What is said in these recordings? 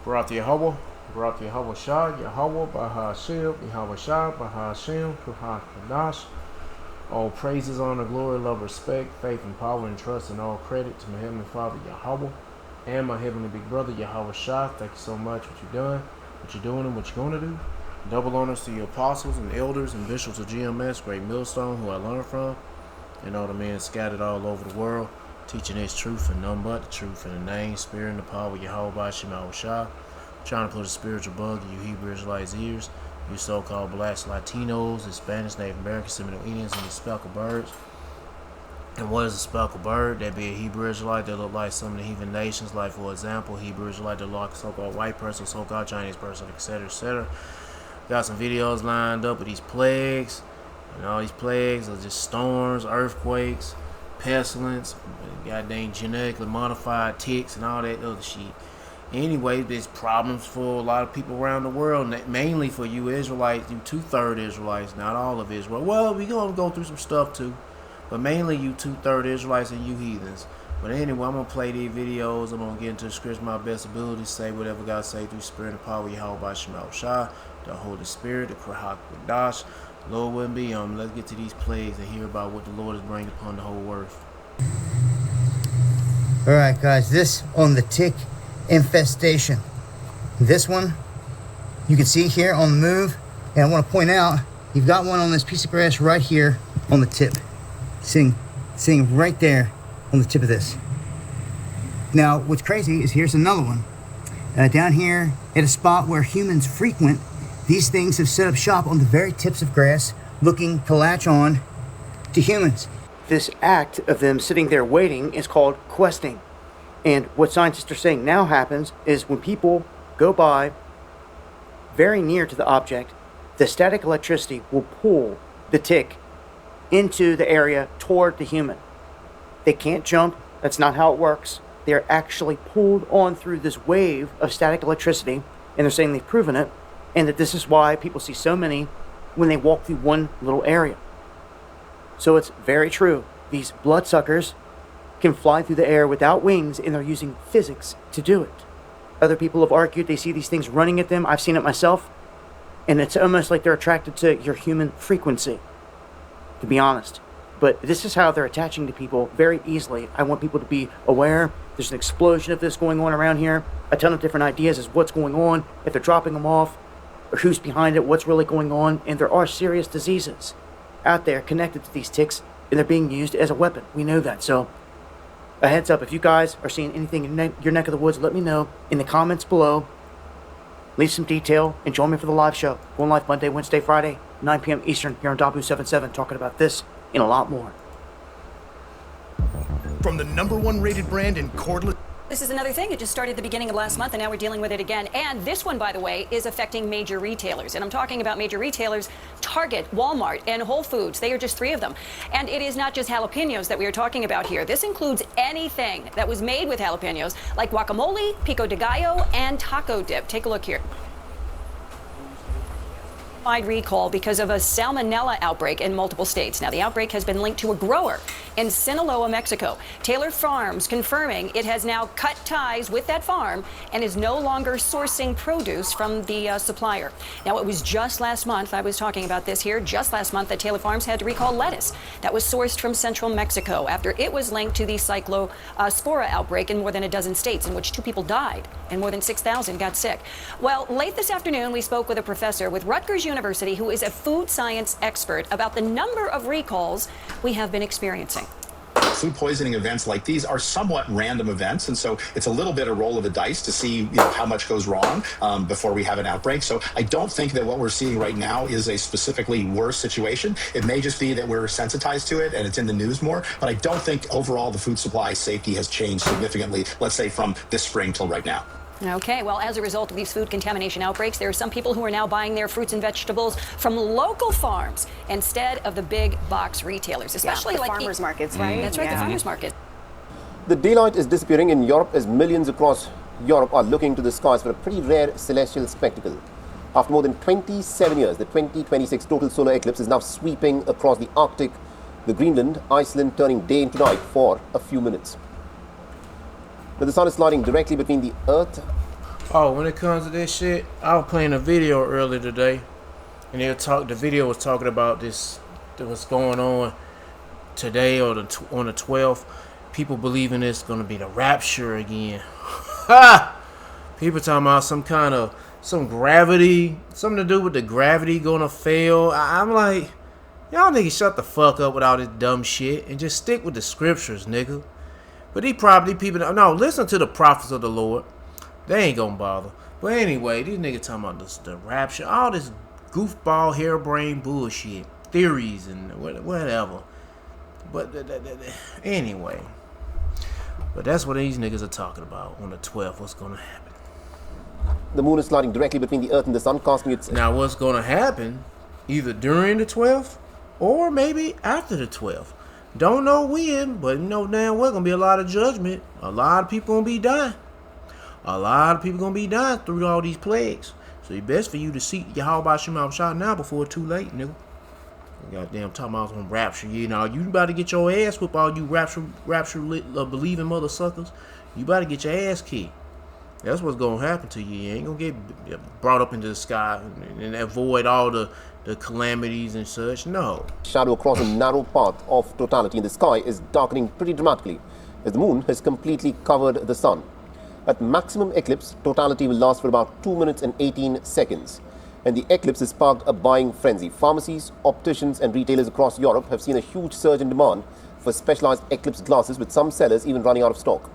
Barak Yahweh, Barak Yahweh Shah, Yahweh, Bahashim, Yahweh Shah, Bahashim, Kuhak Kadash. All praises, honor, glory, love, respect, faith, and power, and trust, and all credit to my Heavenly Father, Yahweh, and my Heavenly Big Brother, Yahweh Shah. Thank you so much for what you've done, what you're doing, and what you're going to do. Double honors to your apostles and elders and bishops of GMS, Great Millstone, who I learned from, and all the men scattered all over the world, teaching His truth and none but the truth in the name, spirit, and the power of Yahweh Bashim Yahweh Shah. Trying to put a spiritual bug in you Hebrew Israelites' ears, you so-called blacks, Latinos, Hispanics, Native Americans, Seminole Indians, and the speckled birds. And what is a speckled bird? That be a Hebrew Israelite that look like some of the heathen nations, like for example, Hebrew Israelite that look like a so-called white person, so-called Chinese person, etc., etc. Got some videos lined up of these plagues, and all these plagues are just storms, earthquakes, pestilence, goddamn genetically modified ticks, and all that other shit. Anyway, there's problems for a lot of people around the world, mainly for you Israelites, you two-thirds Israelites, not all of Israel. Well, we're going to go through some stuff too, but mainly you two-thirds Israelites and you heathens. But anyway, I'm going to play these videos. I'm going to get into the scripture, my best ability, say whatever God say through spirit and power, Yahweh Bashim Yahweh Shah, the Holy Spirit, the Krahak Wadash. Lord will be let's get to these plagues and hear about what the Lord is bringing upon the whole earth. All right, guys, this on the tick infestation. This one you can see here on the move, and I want to point out you've got one on this piece of grass right here on the tip, sitting right there on the tip of this. Now what's crazy is here's another one down here at a spot where humans frequent. These things have set up shop on the very tips of grass, looking to latch on to humans. This act of them sitting there waiting is called questing. And what scientists are saying now happens is when people go by very near to the object, the static electricity will pull the tick into the area toward the human. They can't jump. That's not how it works. They're actually pulled on through this wave of static electricity, and they're saying they've proven it, and that this is why people see so many when they walk through one little area. So it's very true. These bloodsuckers can fly through the air without wings, and they're using physics to do it. Other people have argued they see these things running at them. I've seen it myself, and it's almost like they're attracted to your human frequency, to be honest. But this is how they're attaching to people very easily. I want people to be aware. There's an explosion of this going on around here. A ton of different ideas as what's going on, if they're dropping them off, or who's behind it, what's really going on. And there are serious diseases out there connected to these ticks, and they're being used as a weapon. We know that. So a heads up, if you guys are seeing anything in your neck of the woods, let me know in the comments below. Leave some detail and join me for the live show. Going live Monday, Wednesday, Friday, 9 p.m. Eastern here on Dabu77, talking about this and a lot more. From the #1 rated brand in cordless. This is another thing. It just started at the beginning of last month, and now we're dealing with it again. And this one, by the way, is affecting major retailers. And I'm talking about major retailers, Target, Walmart, and Whole Foods. They are just 3 of them. And it is not just jalapenos that we are talking about here. This includes anything that was made with jalapenos, like guacamole, pico de gallo, and taco dip. Take a look here. Recall because of a salmonella outbreak in multiple states. Now, the outbreak has been linked to a grower in Sinaloa, Mexico. Taylor Farms confirming it has now cut ties with that farm and is no longer sourcing produce from the supplier. Now, it was just last month, I was talking about this here, just last month that Taylor Farms had to recall lettuce that was sourced from central Mexico after it was linked to the cyclospora outbreak in more than a dozen states, in which 2 people died and more than 6,000 got sick. Well, late this afternoon, we spoke with a professor with Rutgers University who is a food science expert about the number of recalls we have been experiencing. Food poisoning events like these are somewhat random events, and so it's a little bit a roll of the dice to see how much goes wrong before we have an outbreak. So I don't think that what we're seeing right now is a specifically worse situation. It may just be that we're sensitized to it and it's in the news more, but I don't think overall the food supply safety has changed significantly, let's say from this spring till right now. Okay, well, as a result of these food contamination outbreaks, there are some people who are now buying their fruits and vegetables from local farms instead of the big box retailers, especially the like farmers markets, right? That's right, the farmers market. The daylight is disappearing in Europe as millions across Europe are looking to the skies for a pretty rare celestial spectacle. After more than 27 years, the 2026 total solar eclipse is now sweeping across the Arctic, the Greenland, Iceland, turning day into night for a few minutes. Now, the sun is sliding directly between the Earth Oh, when it comes to this shit, I was playing a video earlier today, and the video was talking about this, what's going on today or on the 12th. People believing it's gonna be the rapture again. Ha! People talking about some gravity, something to do with the gravity gonna fail. I'm like, y'all niggas shut the fuck up with all this dumb shit and just stick with the scriptures, nigga. But no, listen to the prophets of the Lord. They ain't gonna bother. But anyway, these niggas talking about the rapture, all this goofball, harebrained bullshit, theories and whatever. But anyway, but that's what these niggas are talking about on the 12th. What's gonna happen? The moon is sliding directly between the earth and the sun, casting its... Now, what's gonna happen either during the 12th or maybe after the 12th? Don't know when, but you know damn well gonna be a lot of judgment. A lot of people gonna be dying. A lot of people gonna be dying through all these plagues. So it's best for you to seek Yahweh Shema Shah now before it's too late, nigga. Goddamn, talking about some rapture. You know, you about to get your ass whipped, all you rapture believing mother suckers. You about to get your ass kicked. That's what's gonna happen to you. You ain't gonna get brought up into the sky and avoid all the calamities and such. No. Shadow across a narrow path of totality in the sky is darkening pretty dramatically as the moon has completely covered the sun. At maximum eclipse, totality will last for about 2 minutes and 18 seconds. And the eclipse has sparked a buying frenzy. Pharmacies, opticians and retailers across Europe have seen a huge surge in demand for specialized eclipse glasses, with some sellers even running out of stock.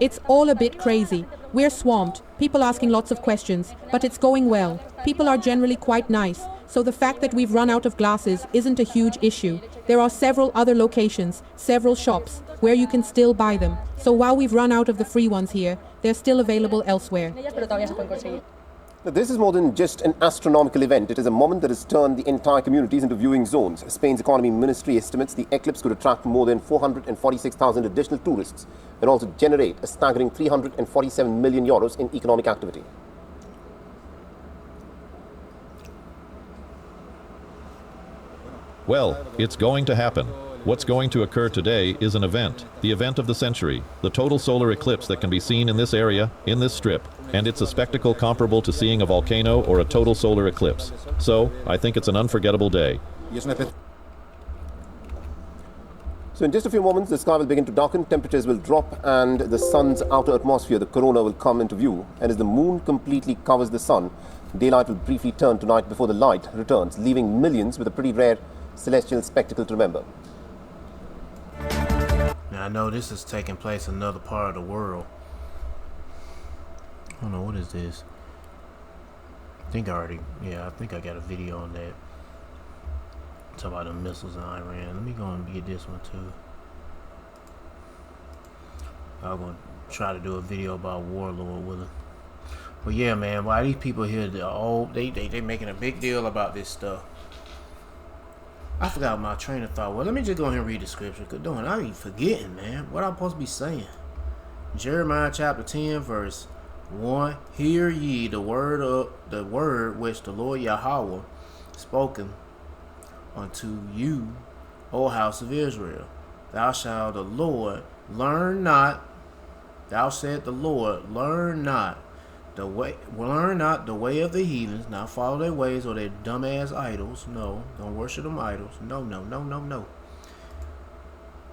It's all a bit crazy. We're swamped, people asking lots of questions, but it's going well. People are generally quite nice, so the fact that we've run out of glasses isn't a huge issue. There are several other locations, several shops, where you can still buy them. So while we've run out of the free ones here, they're still available elsewhere. Now, this is more than just an astronomical event. It is a moment that has turned the entire communities into viewing zones. Spain's economy ministry estimates the eclipse could attract more than 446,000 additional tourists and also generate a staggering 347 million euros in economic activity. Well, it's going to happen. What's going to occur today is an event, the event of the century, the total solar eclipse that can be seen in this area, in this strip, and it's a spectacle comparable to seeing a volcano or a total solar eclipse. So, I think it's an unforgettable day. So in just a few moments, the sky will begin to darken, temperatures will drop, and the sun's outer atmosphere, the corona, will come into view. And as the moon completely covers the sun, daylight will briefly turn tonight before the light returns, leaving millions with a pretty rare celestial spectacle to remember. Now I know this is taking place in another part of the world. I don't know, what is this? I think I got a video on that. Talk about the missiles in Iran. Let me go and get this one too. I'm gonna try to do a video about Warlord with it. But yeah, man, why these people here, they making a big deal about this stuff. I forgot my train of thought. Well, let me just go ahead and read the scripture. Cause I be forgetting, man. What I'm supposed to be saying. Jeremiah chapter 10, verse 1. Hear ye the word which the Lord Yahweh spoken unto you, O house of Israel. Thou shalt the Lord learn not. Thou said the Lord, learn not the way of the heathens, not follow their ways or their dumbass idols. No, don't worship them idols. No.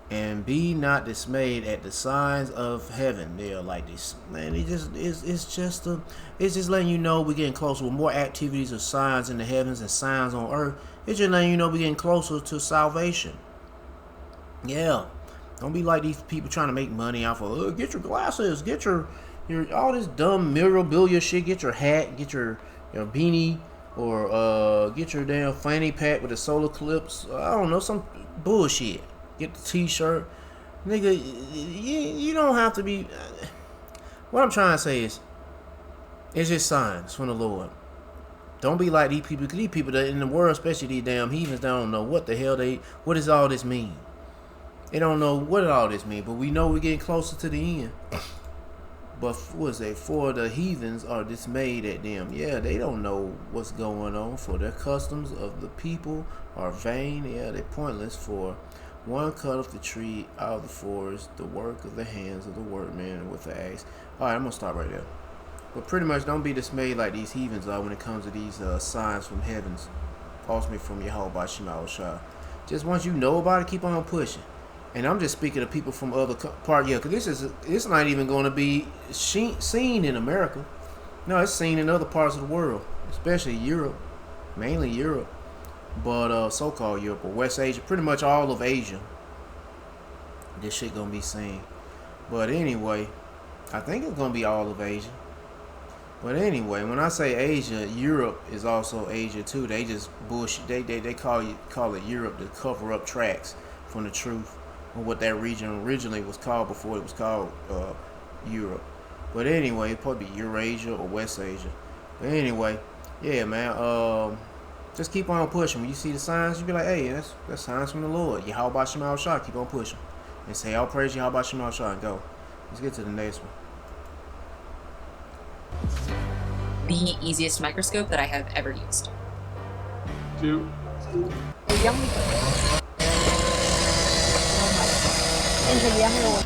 And be not dismayed at the signs of heaven. They're like this, man. It's just letting you know we're getting closer with more activities of signs in the heavens and signs on earth. It's just letting you know we're getting closer to salvation. Yeah, don't be like these people trying to make money off of. Get your glasses, get your all this dumb memorabilia shit. Get your hat, get your beanie, or get your damn fanny pack with the solar clips. I don't know, some bullshit. Get the t-shirt. Nigga, you don't have to be. What I'm trying to say is, it's just signs from the Lord. Don't be like these people, because these people that in the world, especially these damn heathens, they don't know what the hell what does all this mean? They don't know what all this means, but we know we're getting closer to the end. But for the heathens are dismayed at them. Yeah, they don't know what's going on. For their customs of the people are vain. Yeah, they're pointless. For one cutteth the tree out of the forest, the work of the hands of the workman with the axe. All right, I'm gonna stop right there. But pretty much, don't be dismayed like these heathens are when it comes to these signs from heavens, ultimately from Yahweh Shema Shah. Just once you know about it, keep on pushing. And I'm just speaking to people from other part, yeah, because it's not even going to be seen in America. No, it's seen in other parts of the world, especially Europe, mainly Europe, but so-called Europe or West Asia, pretty much all of Asia. This shit gonna be seen. But anyway, I think it's gonna be all of Asia. But anyway, when I say Asia, Europe is also Asia too. They just bullshit. They call it Europe to cover up tracks from the truth. What that region originally was called before it was called Europe. But anyway, it'd probably be Eurasia or West Asia. But anyway, yeah, man. Just keep on pushing. When you see the signs, you be like, hey, that's signs from the Lord. Yahweh Shema Shah. Keep on pushing. And say, I'll praise Yahweh Shema Shah and go. Let's get to the next one. The easiest microscope that I have ever used. 2. Enseguida me lo voy.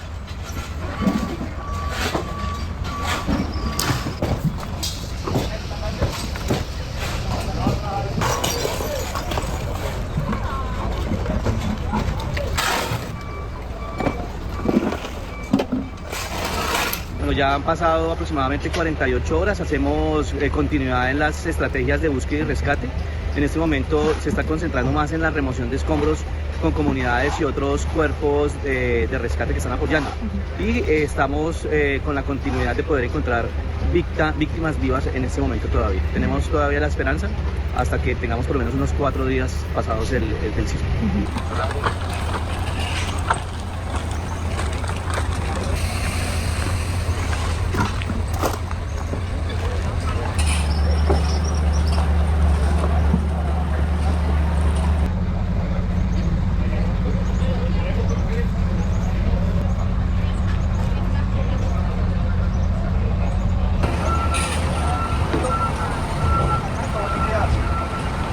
Bueno, ya han pasado aproximadamente 48 horas, hacemos continuidad en las estrategias de búsqueda y rescate. En este momento se está concentrando más en la remoción de escombros con comunidades y otros cuerpos de rescate que están apoyando. Y estamos con la continuidad de poder encontrar víctimas vivas en este momento todavía. Tenemos todavía la esperanza hasta que tengamos por lo menos unos 4 días pasados el sismo.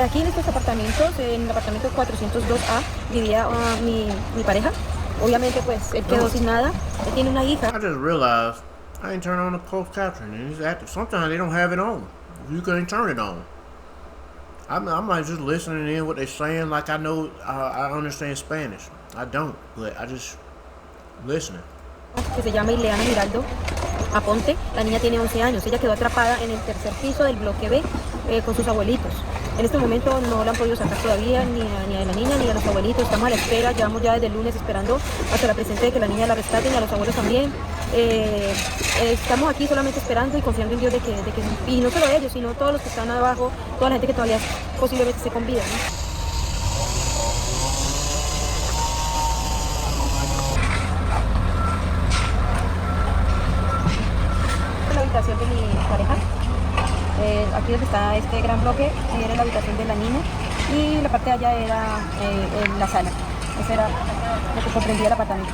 Aquí en estos apartamentos, en el apartamento 402A, vivía mi pareja. Obviamente, pues, él quedó sin nada. Él tiene una hija. I just realized I ain't turning on the closed caption, and it's active. Sometimes they don't have it on. You can't turn it on. I'm like just listening in what they're saying, like I know I understand Spanish. I don't, but I just listening. Que se llama Ileana Giraldo Aponte. La niña tiene 11 años. Ella quedó atrapada en el tercer piso del bloque B con sus abuelitos. En este momento no la han podido sacar todavía, ni a la niña ni a los abuelitos. Estamos a la espera, llevamos ya desde el lunes esperando hasta la presente de que la niña la rescaten y a los abuelos también. Estamos aquí solamente esperando y confiando en Dios de que y no solo ellos, sino todos los que están abajo, toda la gente que todavía posiblemente esté con vida, ¿no? La habitación de mi pareja. Aquí donde está este gran bloque era la habitación de la niña y la parte de allá era la sala. Eso era lo que comprendía el apartamento.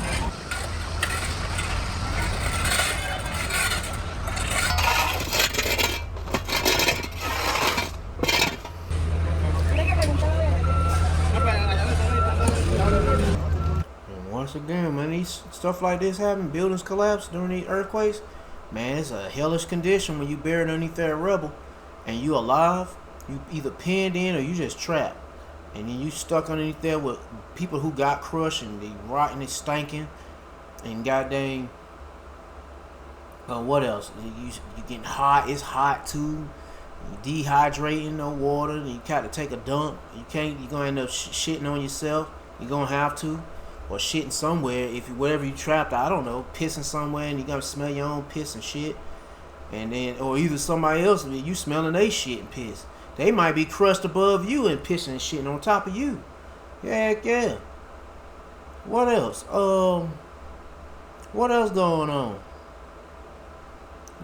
And once again, man, these stuff like this happen, buildings collapse during these earthquakes. Man, it's a hellish condition when you buried underneath that rubble and you alive, you either pinned in or you just trapped. And then you stuck underneath there with people who got crushed and they rotting and stinking. And goddamn, what else? You getting hot, it's hot too. You dehydrating, no water, and you got to take a dump. You're gonna end up shitting on yourself. You're gonna have to. Or shitting somewhere, wherever you trapped, I don't know, pissing somewhere and you gotta smell your own piss and shit. And then, or either somebody else, you smelling they shit and piss. They might be crushed above you and pissing and shitting on top of you. Heck yeah. What else? What else going on?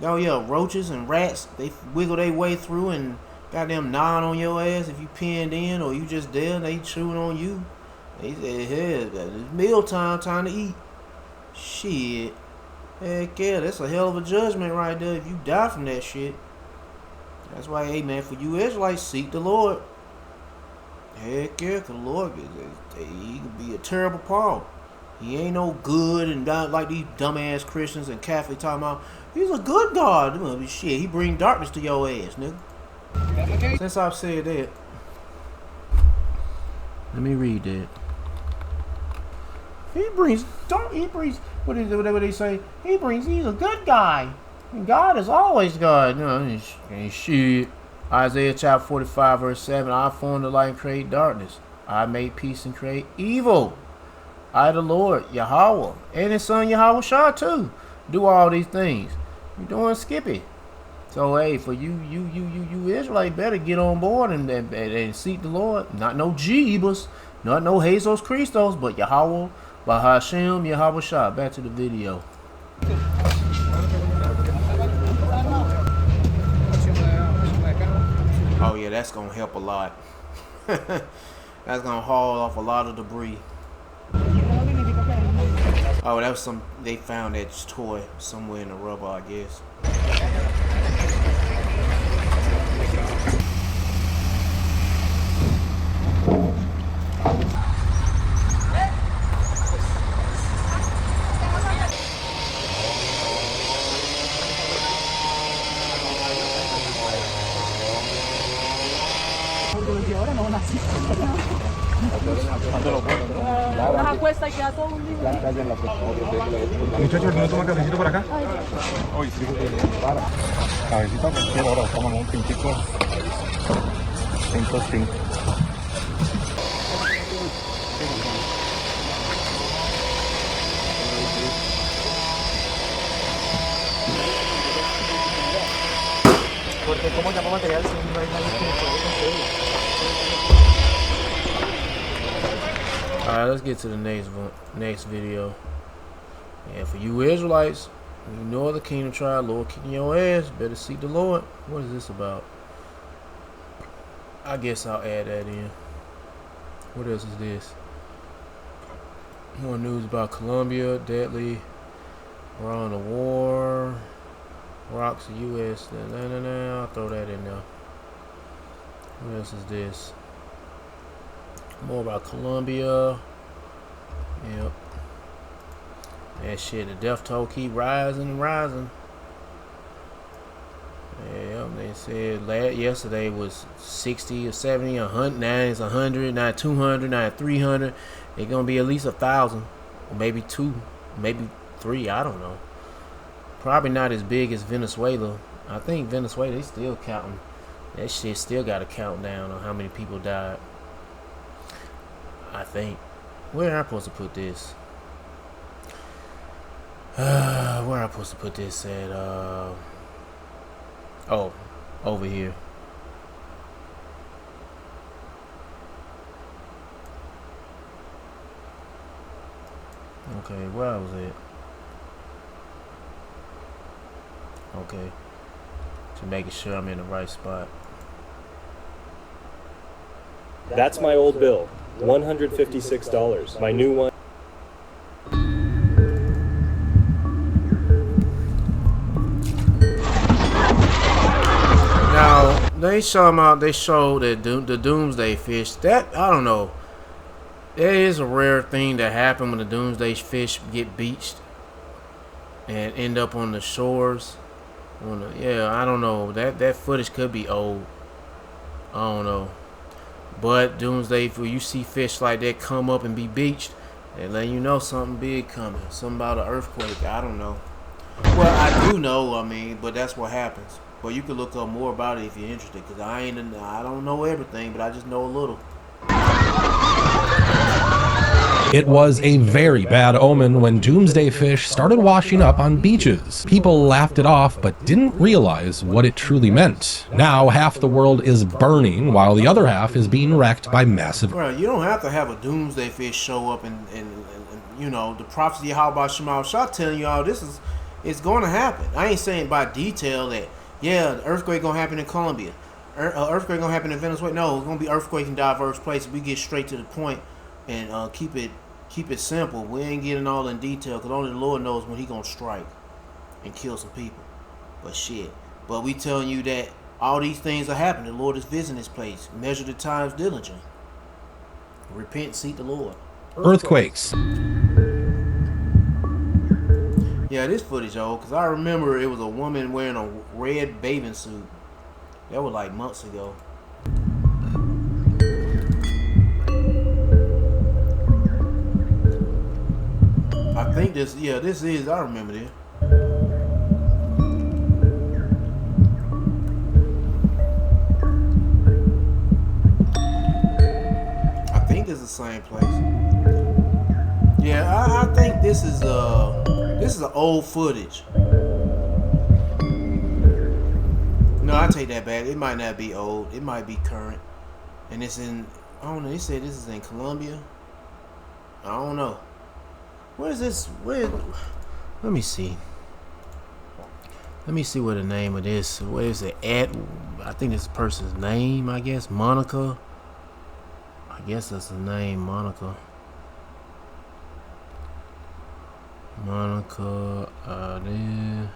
Oh yeah, roaches and rats, they wiggle their way through and goddamn gnawing on your ass if you pinned in or you just there and they chewing on you. They said, hey, it's meal time to eat. Shit. Heck yeah, that's a hell of a judgment right there if you die from that shit. That's why, hey man, for you Israelites, seek the Lord. Heck yeah, cause the Lord, he can be a terrible Paul. He ain't no good and not like these dumbass Christians and Catholic talking about, he's a good God. Shit, he bring darkness to your ass, nigga. Since I've said that, let me read that. He brings, what is it, whatever they say, he's a good guy. And God is always God. And shit. Isaiah chapter 45 verse 7, I formed the light and create darkness. I made peace and create evil. I the Lord, Yahweh, and his son Yahweh Shah too, do all these things. You doing Skippy. So hey, for you Israelite better get on board and seek the Lord. Not no Jeebus, not no Jesus Christos, but Yahweh, Bahashem, Yahweh Shah. Back to the video. Oh yeah, that's gonna help a lot. That's gonna haul off a lot of debris. Oh, that was they found that toy somewhere in the rubble, I guess. Muchachos, ¿no toman cafecito por acá? Hoy sí, para. Cafecito a cualquier hora, toman un pintico. 5. Porque como llamo material, si no hay nadie que lo Alright, let's get to the next video. And for you Israelites, you know the kingdom tribe, Lord kicking your ass, better seek the Lord. What is this about? I guess I'll add that in. What else is this? More news about Colombia, deadly. We're on the war. Rocks the U.S. I'll throw that in there. What else is this? More about Colombia. Yep. That shit, the death toll keep rising and rising. Yeah, they said yesterday was 60 or 70, 100. Now it's 100, now 200, now 300. It's gonna be at least 1,000, or maybe 2, maybe 3. I don't know. Probably not as big as Venezuela. I think Venezuela, they still counting. That shit still got a countdown on how many people died. I think. Where am I supposed to put this? Where am I supposed to put this at? Oh, over here. Okay, where was it? Okay, to make sure I'm in the right spot. That's my old bill, $156. My new one. Now they show that the doomsday fish. That I don't know. That is a rare thing that happen when the doomsday fish get beached and end up on the shores. Yeah, I don't know. That footage could be old. I don't know. But doomsday, if you see fish like that come up and be beached, they let you know something big coming. Something about an earthquake. I don't know. Well, I do know. I mean, but that's what happens. But you can look up more about it if you're interested. Cause I don't know everything, but I just know a little. It was a very bad omen when doomsday fish started washing up on beaches. People laughed it off but didn't realize what it truly meant. Now half the world is burning while the other half is being wrecked by massive... Bro, you don't have to have a doomsday fish show up and you know, the prophecy of Yahweh Shema Shah telling you all this it's going to happen. I ain't saying by detail that, yeah, the earthquake going to happen in Colombia. Earthquake going to happen in Venezuela. No, it's going to be earthquakes in diverse places. We get straight to the point and keep it simple. We ain't getting all in detail because only the Lord knows when he gonna strike. and kill some people. But shit. But we telling you that all these things are happening. The Lord is visiting this place. Measure the times diligently. Repent and seek the Lord. Earthquakes. Yeah, this footage, old, because I remember it was a woman wearing a red bathing suit. That was like months ago. I think this, yeah, this is, I remember this. I think it's the same place. Yeah, I think this is an old footage. No, I take that back. It might not be old. It might be current. And it's in, I don't know, they said this is in Colombia. I don't know. Where is this? Where? Let me see. Let me see what the name of this. Where is it at? I think this person's name, I guess. Monica. I guess that's the name, Monica. Monica. There.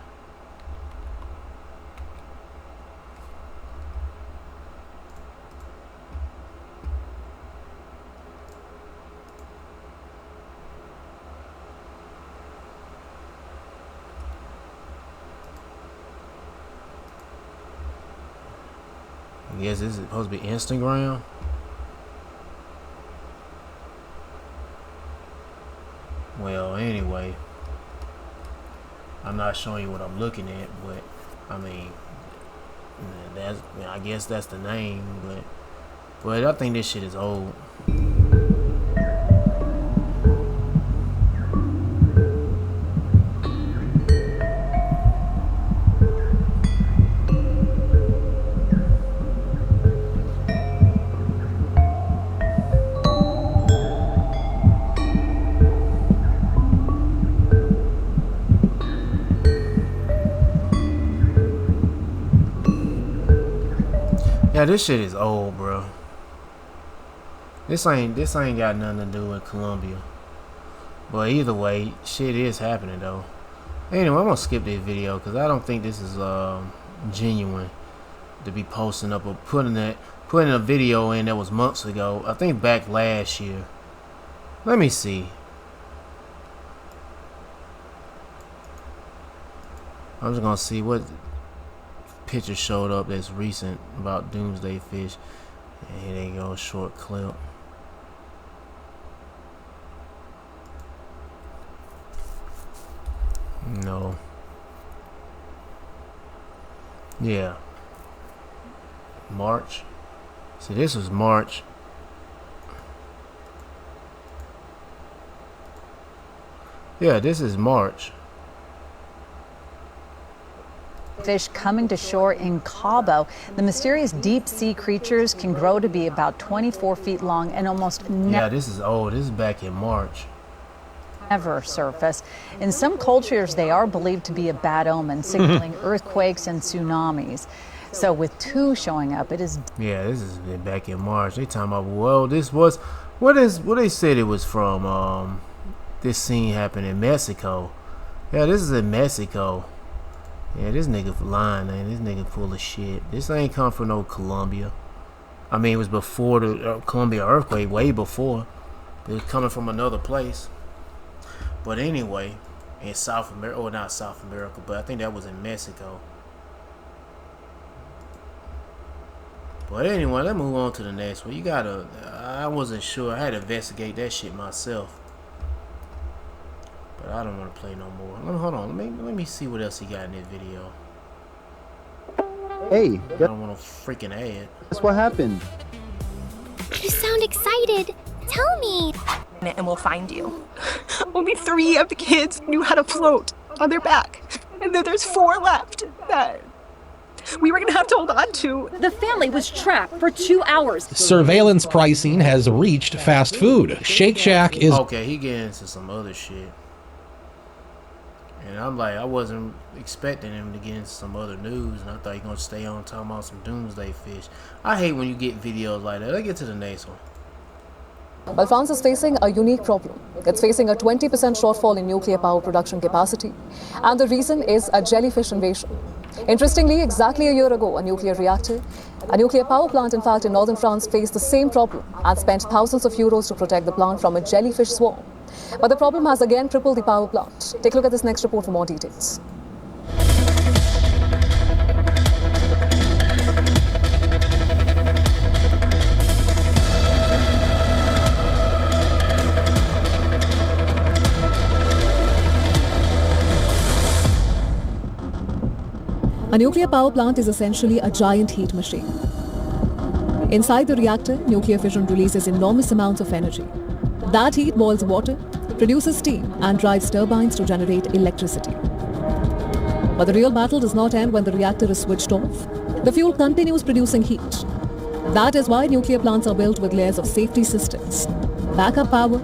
I guess this is supposed to be Instagram. Well, anyway, I'm not showing you what I'm looking at, but I mean, that's, I guess that's the name, but I think this shit is old. Yeah, this shit is old, bro. This ain't got nothing to do with Colombia. But either way, shit is happening though. Anyway, I'm gonna skip this video because I don't think this is genuine to be posting up or putting a video in that was months ago. I think back last year. Let me see. I'm just gonna see what picture showed up that's recent about Doomsday Fish. And here they go, short clip. No. Yeah. March. See, this was March. Yeah, this is March. Fish coming to shore in Cabo. The mysterious deep sea creatures can grow to be about 24 feet long and almost yeah, this is old. This is back in March. Never surface. In some cultures, they are believed to be a bad omen, signaling earthquakes and tsunamis. So with two showing up, it is. Yeah, this is back in March. They talking about, well, this was what they said it was from. This scene happened in Mexico. Yeah, this is in Mexico. Yeah, this nigga lying, man. This nigga full of shit. This ain't come from no Colombia. I mean, it was before the Colombia earthquake, way before. It was coming from another place. But anyway, in South America, or not South America, but I think that was in Mexico. But anyway, let's move on to the next one. You gotta, I wasn't sure. I had to investigate that shit myself. But I don't want to play no more. Hold on, let me see what else he got in this video. Hey, I don't want to freaking ad. Guess what happened? You sound excited. Tell me. And we'll find you. Only 3 of the kids knew how to float on their back. And then there's 4 left that we were gonna have to hold on to. The family was trapped for 2 hours. Surveillance pricing has reached fast food. Shake Shack is... Okay, he getting into some other shit. And I'm like, I wasn't expecting him to get into some other news, and I thought he gonna stay on talking about some Doomsday Fish. I hate when you get videos like that. Let's get to the next one. Well, France is facing a unique problem. It's facing a 20% shortfall in nuclear power production capacity. And the reason is a jellyfish invasion. Interestingly, exactly a year ago, a nuclear power plant, in fact, in northern France faced the same problem and spent thousands of euros to protect the plant from a jellyfish swarm. But the problem has again crippled the power plant. Take a look at this next report for more details. A nuclear power plant is essentially a giant heat machine. Inside the reactor, nuclear fission releases enormous amounts of energy. That heat boils water, produces steam, and drives turbines to generate electricity. But the real battle does not end when the reactor is switched off. The fuel continues producing heat. That is why nuclear plants are built with layers of safety systems, backup power,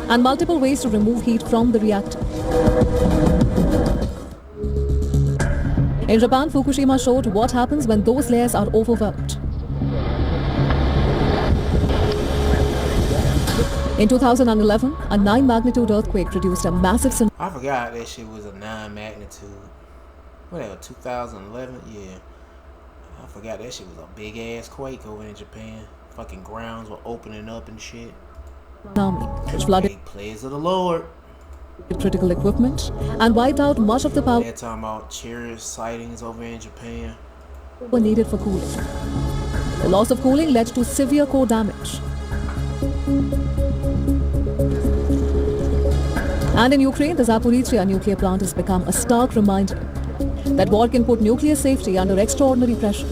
and multiple ways to remove heat from the reactor. In Japan, Fukushima showed what happens when those layers are overwhelmed. In 2011, a 9-magnitude earthquake produced a massive tsunami. I forgot that shit was a 9 magnitude. Whatever, 2011? Yeah. I forgot that shit was a big ass quake over in Japan. Fucking grounds were opening up and shit. Which flooded Praise of the Lord. critical equipment and wiped out much of the power They're talking about Cheers sightings over in Japan. were needed for cooling. The loss of cooling led to severe core damage. And in Ukraine, the Zaporizhzhia nuclear plant has become a stark reminder that war can put nuclear safety under extraordinary pressure.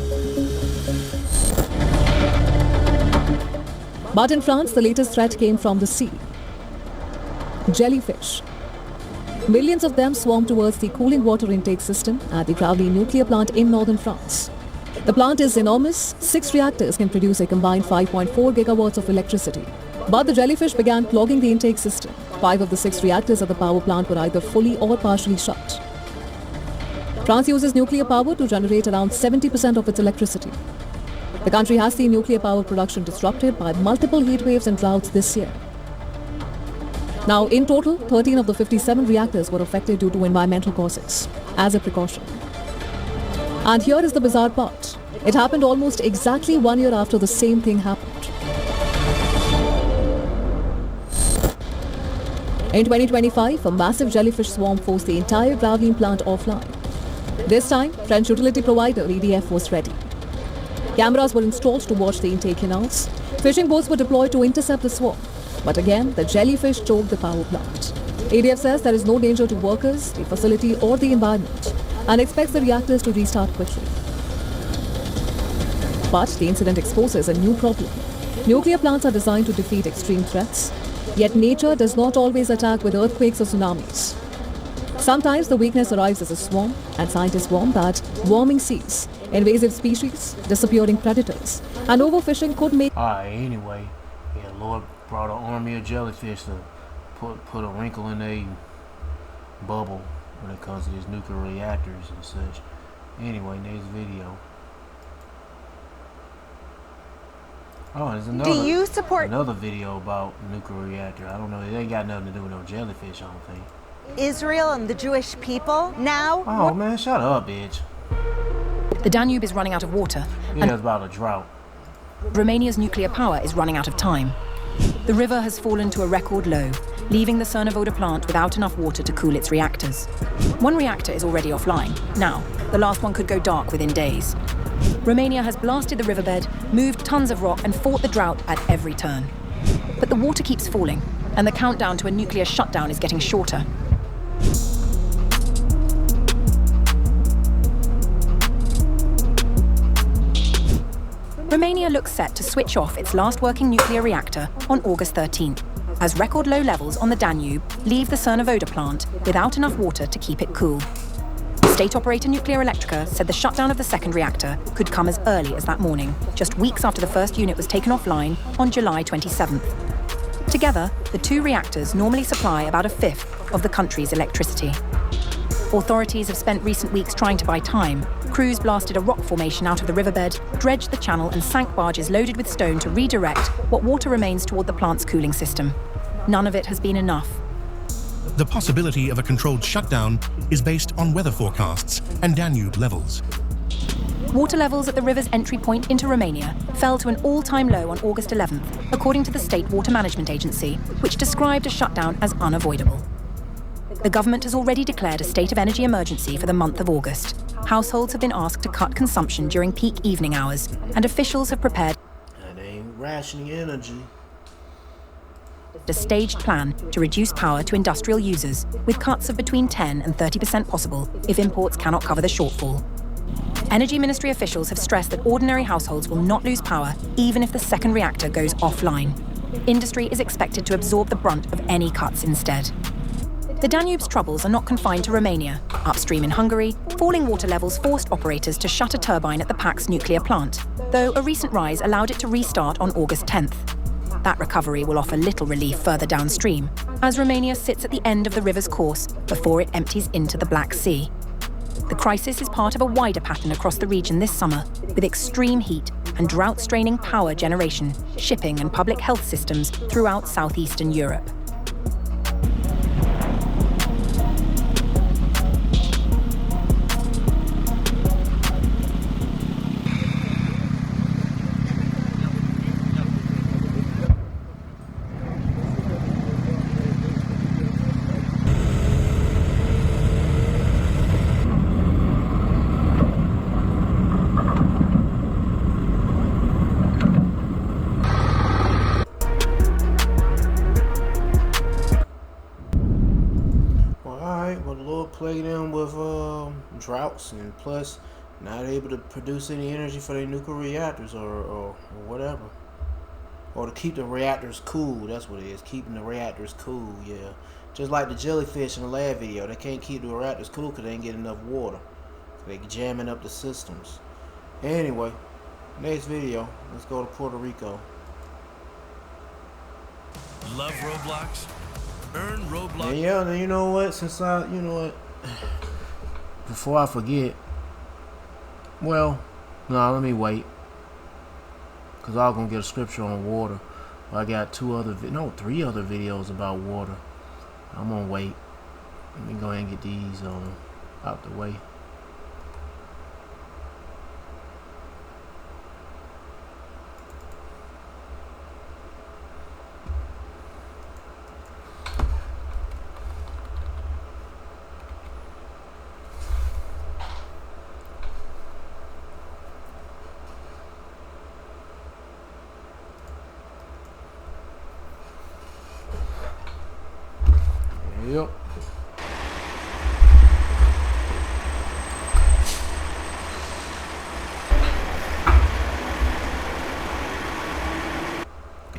But in France, the latest threat came from the sea. Jellyfish. Millions of them swarm towards the cooling water intake system at the Gravelines nuclear plant in northern France. The plant is enormous. 6 reactors can produce a combined 5.4 gigawatts of electricity. But the jellyfish began clogging the intake system. 5 of the 6 reactors at the power plant were either fully or partially shut. France uses nuclear power to generate around 70% of its electricity. The country has seen nuclear power production disrupted by multiple heat waves and droughts this year. Now, in total, 13 of the 57 reactors were affected due to environmental causes, as a precaution. And here is the bizarre part. It happened almost exactly 1 year after the same thing happened. In 2025, a massive jellyfish swarm forced the entire Gravelines plant offline. This time, French utility provider EDF was ready. Cameras were installed to watch the intake canals. Fishing boats were deployed to intercept the swarm. But again, the jellyfish choked the power plant. EDF says there is no danger to workers, the facility or the environment and expects the reactors to restart quickly. But the incident exposes a new problem. Nuclear plants are designed to defeat extreme threats, yet nature does not always attack with earthquakes or tsunamis. Sometimes the weakness arrives as a swarm, and scientists warn that warming seas, invasive species, disappearing predators, and overfishing could make... Anyway, yeah, Lord brought an army of jellyfish to put a wrinkle in a bubble when it comes to these nuclear reactors and such. Anyway, next video. Oh, there's another video about nuclear reactor. I don't know. It ain't got nothing to do with no jellyfish, I don't think. Israel and the Jewish people now. Oh man, shut up, bitch. The Danube is running out of water. Yeah, it's about a drought. Romania's nuclear power is running out of time. The river has fallen to a record low, leaving the Cernavodă plant without enough water to cool its reactors. One reactor is already offline. Now, the last one could go dark within days. Romania has blasted the riverbed, moved tons of rock, and fought the drought at every turn. But the water keeps falling, and the countdown to a nuclear shutdown is getting shorter. Romania looks set to switch off its last working nuclear reactor on August 13th, as record low levels on the Danube leave the Cernavodă plant without enough water to keep it cool. State operator Nuclear Electrica said the shutdown of the second reactor could come as early as that morning, just weeks after the first unit was taken offline on July 27th. Together, the 2 reactors normally supply about 1/5 of the country's electricity. Authorities have spent recent weeks trying to buy time. Crews blasted a rock formation out of the riverbed, dredged the channel and sank barges loaded with stone to redirect what water remains toward the plant's cooling system. None of it has been enough. The possibility of a controlled shutdown is based on weather forecasts and Danube levels. Water levels at the river's entry point into Romania fell to an all-time low on August 11th, according to the State Water Management Agency, which described a shutdown as unavoidable. The government has already declared a state of energy emergency for the month of August. Households have been asked to cut consumption during peak evening hours, and officials have prepared That ain't rationing energy. a staged plan to reduce power to industrial users, with cuts of between 10 and 30% possible if imports cannot cover the shortfall. Energy Ministry officials have stressed that ordinary households will not lose power even if the second reactor goes offline. Industry is expected to absorb the brunt of any cuts instead. The Danube's troubles are not confined to Romania. Upstream in Hungary, falling water levels forced operators to shut a turbine at the PAX nuclear plant, though a recent rise allowed it to restart on August 10th. That recovery will offer little relief further downstream, as Romania sits at the end of the river's course before it empties into the Black Sea. The crisis is part of a wider pattern across the region this summer, with extreme heat and drought-straining power generation, shipping and public health systems throughout southeastern Europe. Plague them with droughts, and plus not able to produce any energy for their nuclear reactors or whatever, or to keep the reactors cool. That's what it is, keeping the reactors cool. Yeah, just like the jellyfish in the last video, they can't keep the reactors cool because they ain't get enough water. They jamming up the systems. Anyway, next video, let's go to Puerto Rico. Love Roblox? Earn Roblox. And yeah, you know what? Before I forget, well, no, let me wait, cause I'm gonna get a scripture on water. I got three other videos about water. I'm gonna wait. Let me go ahead and get these out the way. Yep.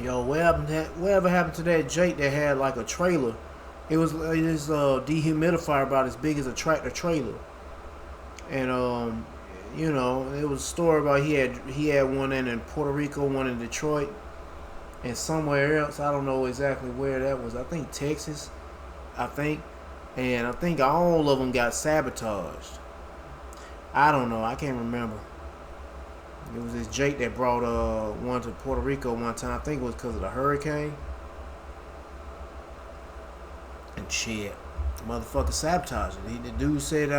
Yo, whatever happened to that Jake that had like a trailer? It was this dehumidifier about as big as a tractor trailer, and you know, it was a story about he had one in Puerto Rico, one in Detroit, and somewhere else. I don't know exactly where that was. I think Texas. And I think all of them got sabotaged. I don't know. I can't remember. It was this Jake that brought one to Puerto Rico one time. I think it was because of the hurricane. And shit, motherfucker sabotaged it. The dude said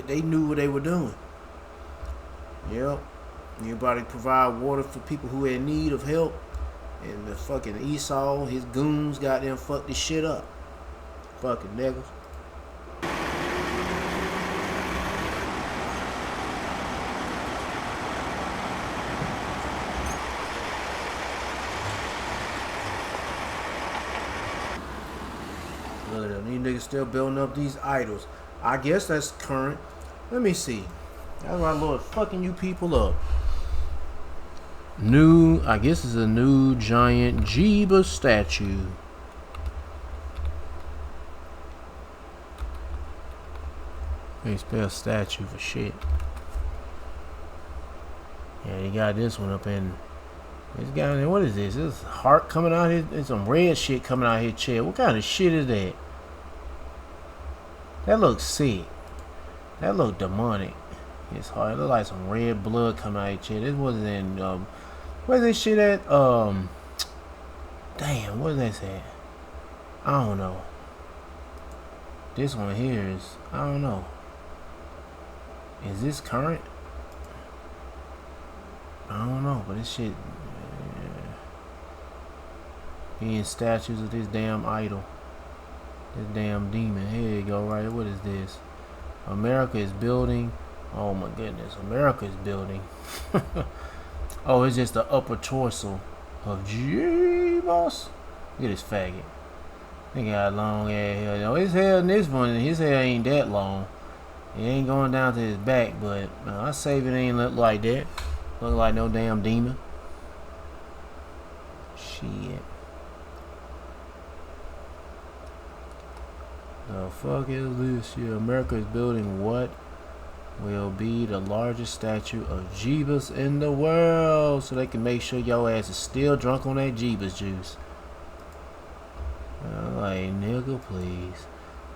they knew what they were doing. Yep. Everybody provide water for people who had need of help. And the fucking Esau, his goons, got them fucked this shit up. Fucking niggas. Look at them. These niggas still building up these idols. I guess that's current. Let me see. That's my Lord fucking you people up. I guess it's a new giant Jeeba statue. They spell statue for shit. Yeah, you got this one up in. This guy, what is this? This heart coming out here. There's some red shit coming out here. Chest. What kind of shit is that? That looks sick. That looked demonic. It's hard. It looked like some red blood coming out of your chest. This wasn't in, where's this shit at? Damn, what is this at? I don't know. This one here is, I don't know. Is this current? I don't know, but this shit, being statues of this damn idol. This damn demon. Here you go, right? What is this? America is building. Oh my goodness, America is building. Oh, it's just the upper torso of Jeebus. Look at this faggot. He got long ass hair. No, his hair in this one, his hair ain't that long. It ain't going down to his back, but I save it ain't look like that. Look like no damn demon. Shit. The fuck is this shit? America is building what will be the largest statue of Jeebus in the world, so they can make sure your ass is still drunk on that Jeebus juice. Like, nigga, please.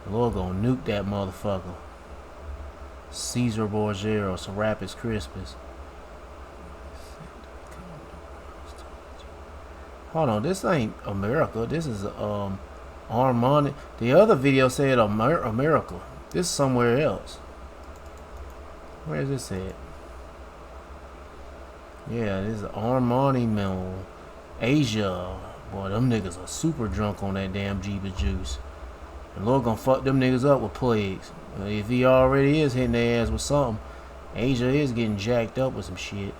The Lord gonna nuke that motherfucker. Caesar Borgia, Serapis Crispus. Hold on, this ain't America. This is Armani. The other video said America. This is somewhere else. Where is this at? Yeah, this is Armani Mill. Asia. Boy, them niggas are super drunk on that damn Jeebus juice. And Lord gonna fuck them niggas up with plagues. If he already is hitting their ass with something, Asia is getting jacked up with some shit.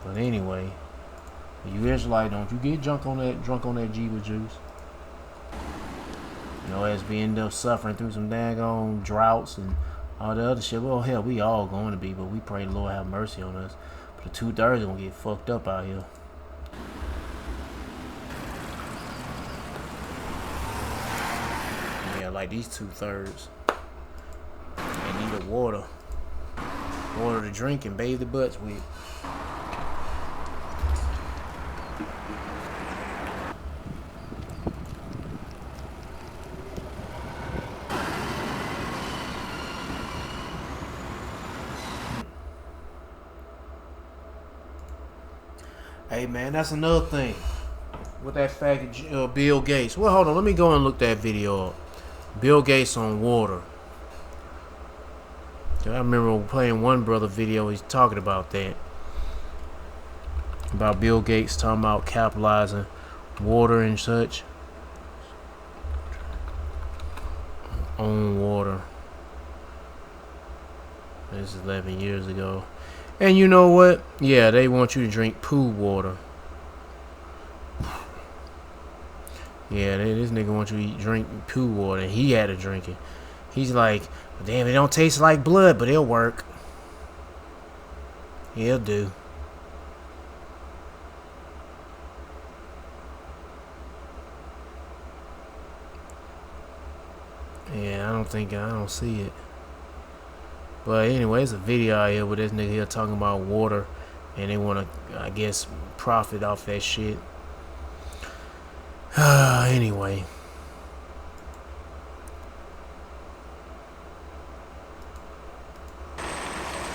But anyway, you Israelite, don't you get drunk on that Jeebus juice. You know, as we end up suffering through some daggone droughts and all the other shit. Well, hell, we all going to be, but we pray the Lord have mercy on us. But the 2/3 gonna get fucked up out here. Yeah, like these 2/3. They need the water. Water to drink and bathe the butts with. Hey man, that's another thing with that fact of Bill Gates. Well, hold on, let me go and look that video up. Bill Gates on water. I remember playing one brother video. He's talking about that, about Bill Gates talking about capitalizing water and such on water. This is 11 years ago. And you know what? Yeah, they want you to drink pool water. Yeah, this nigga wants you to drink pool water. And he had to drink it. He's like, damn, it don't taste like blood, but it'll work. It'll do. Yeah, I don't see it. But anyway, it's a video out here with this nigga here talking about water, and they want to, I guess, profit off that shit. Anyway.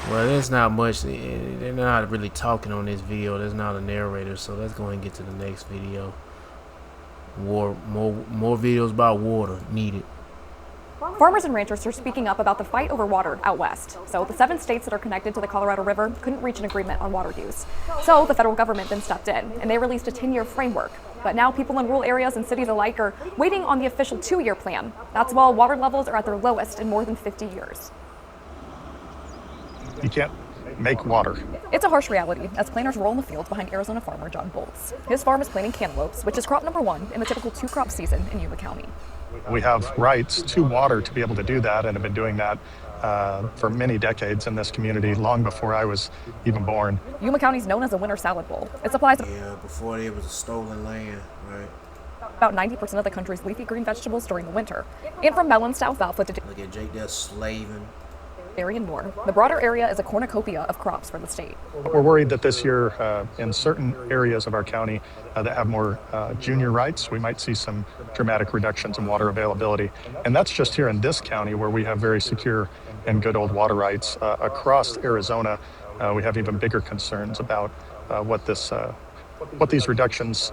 Well, there's not much. They're not really talking on this video. There's not a narrator, so let's go ahead and get to the next video. More videos about water needed. Farmers and ranchers are speaking up about the fight over water out west. So the 7 states that are connected to the Colorado River couldn't reach an agreement on water use. So the federal government then stepped in, and they released a 10-year framework. But now people in rural areas and cities alike are waiting on the official 2-year plan. That's while water levels are at their lowest in more than 50 years. You can't make water. It's a harsh reality as planters roll in the field behind Arizona farmer John Bolts. His farm is planting cantaloupes, which is crop number 1 in the typical 2-crop season in Yuma County. We have rights to water to be able to do that, and have been doing that for many decades in this community, long before I was even born. Yuma County is known as a winter salad bowl. It supplies before there was a stolen land, right? About 90% of the country's leafy green vegetables during the winter. And from melons to alfalfa to... Look at Jake there slaving. Arian Moore. The broader area is a cornucopia of crops for the state. We're worried that this year, in certain areas of our county that have more junior rights, we might see some dramatic reductions in water availability. And that's just here in this county where we have very secure and good old water rights. Across Arizona, we have even bigger concerns about what these reductions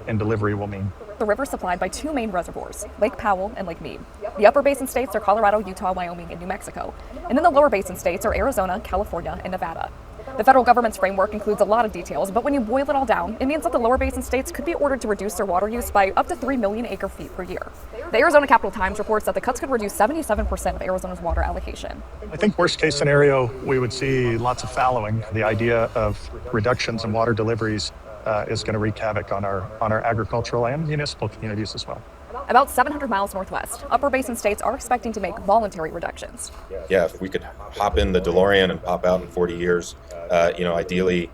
in delivery will mean. The river is supplied by two main reservoirs, Lake Powell and Lake Mead. The upper basin states are Colorado, Utah, Wyoming, and New Mexico. And then the lower basin states are Arizona, California, and Nevada. The federal government's framework includes a lot of details, but when you boil it all down, it means that the lower basin states could be ordered to reduce their water use by up to 3 million acre-feet per year. The Arizona Capital Times reports that the cuts could reduce 77% of Arizona's water allocation. I think worst case scenario, we would see lots of fallowing. The idea of reductions in water deliveries is going to wreak havoc on our agricultural and municipal communities as well. About 700 miles northwest, upper basin states are expecting to make voluntary reductions. Yeah, if we could hop in the DeLorean and pop out in 40 years, ideally,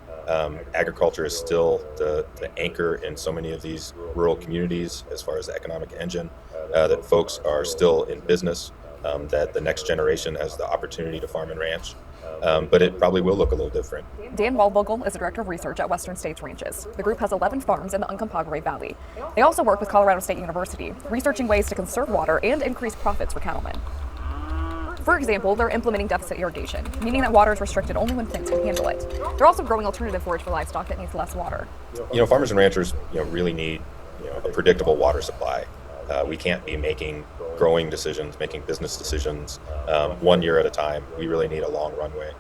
agriculture is still the anchor in so many of these rural communities as far as the economic engine, that folks are still in business, that the next generation has the opportunity to farm and ranch. But it probably will look a little different. Dan Waldvogel is the director of research at Western States Ranches. The group has 11 farms in the Uncompahgre Valley. They also work with Colorado State University, researching ways to conserve water and increase profits for cattlemen. For example, they're implementing deficit irrigation, meaning that water is restricted only when plants can handle it. They're also growing alternative forage for livestock that needs less water. Farmers and ranchers, really need, a predictable water supply. We can't be making growing decisions, making business decisions 1 year at a time. We really need a long runway.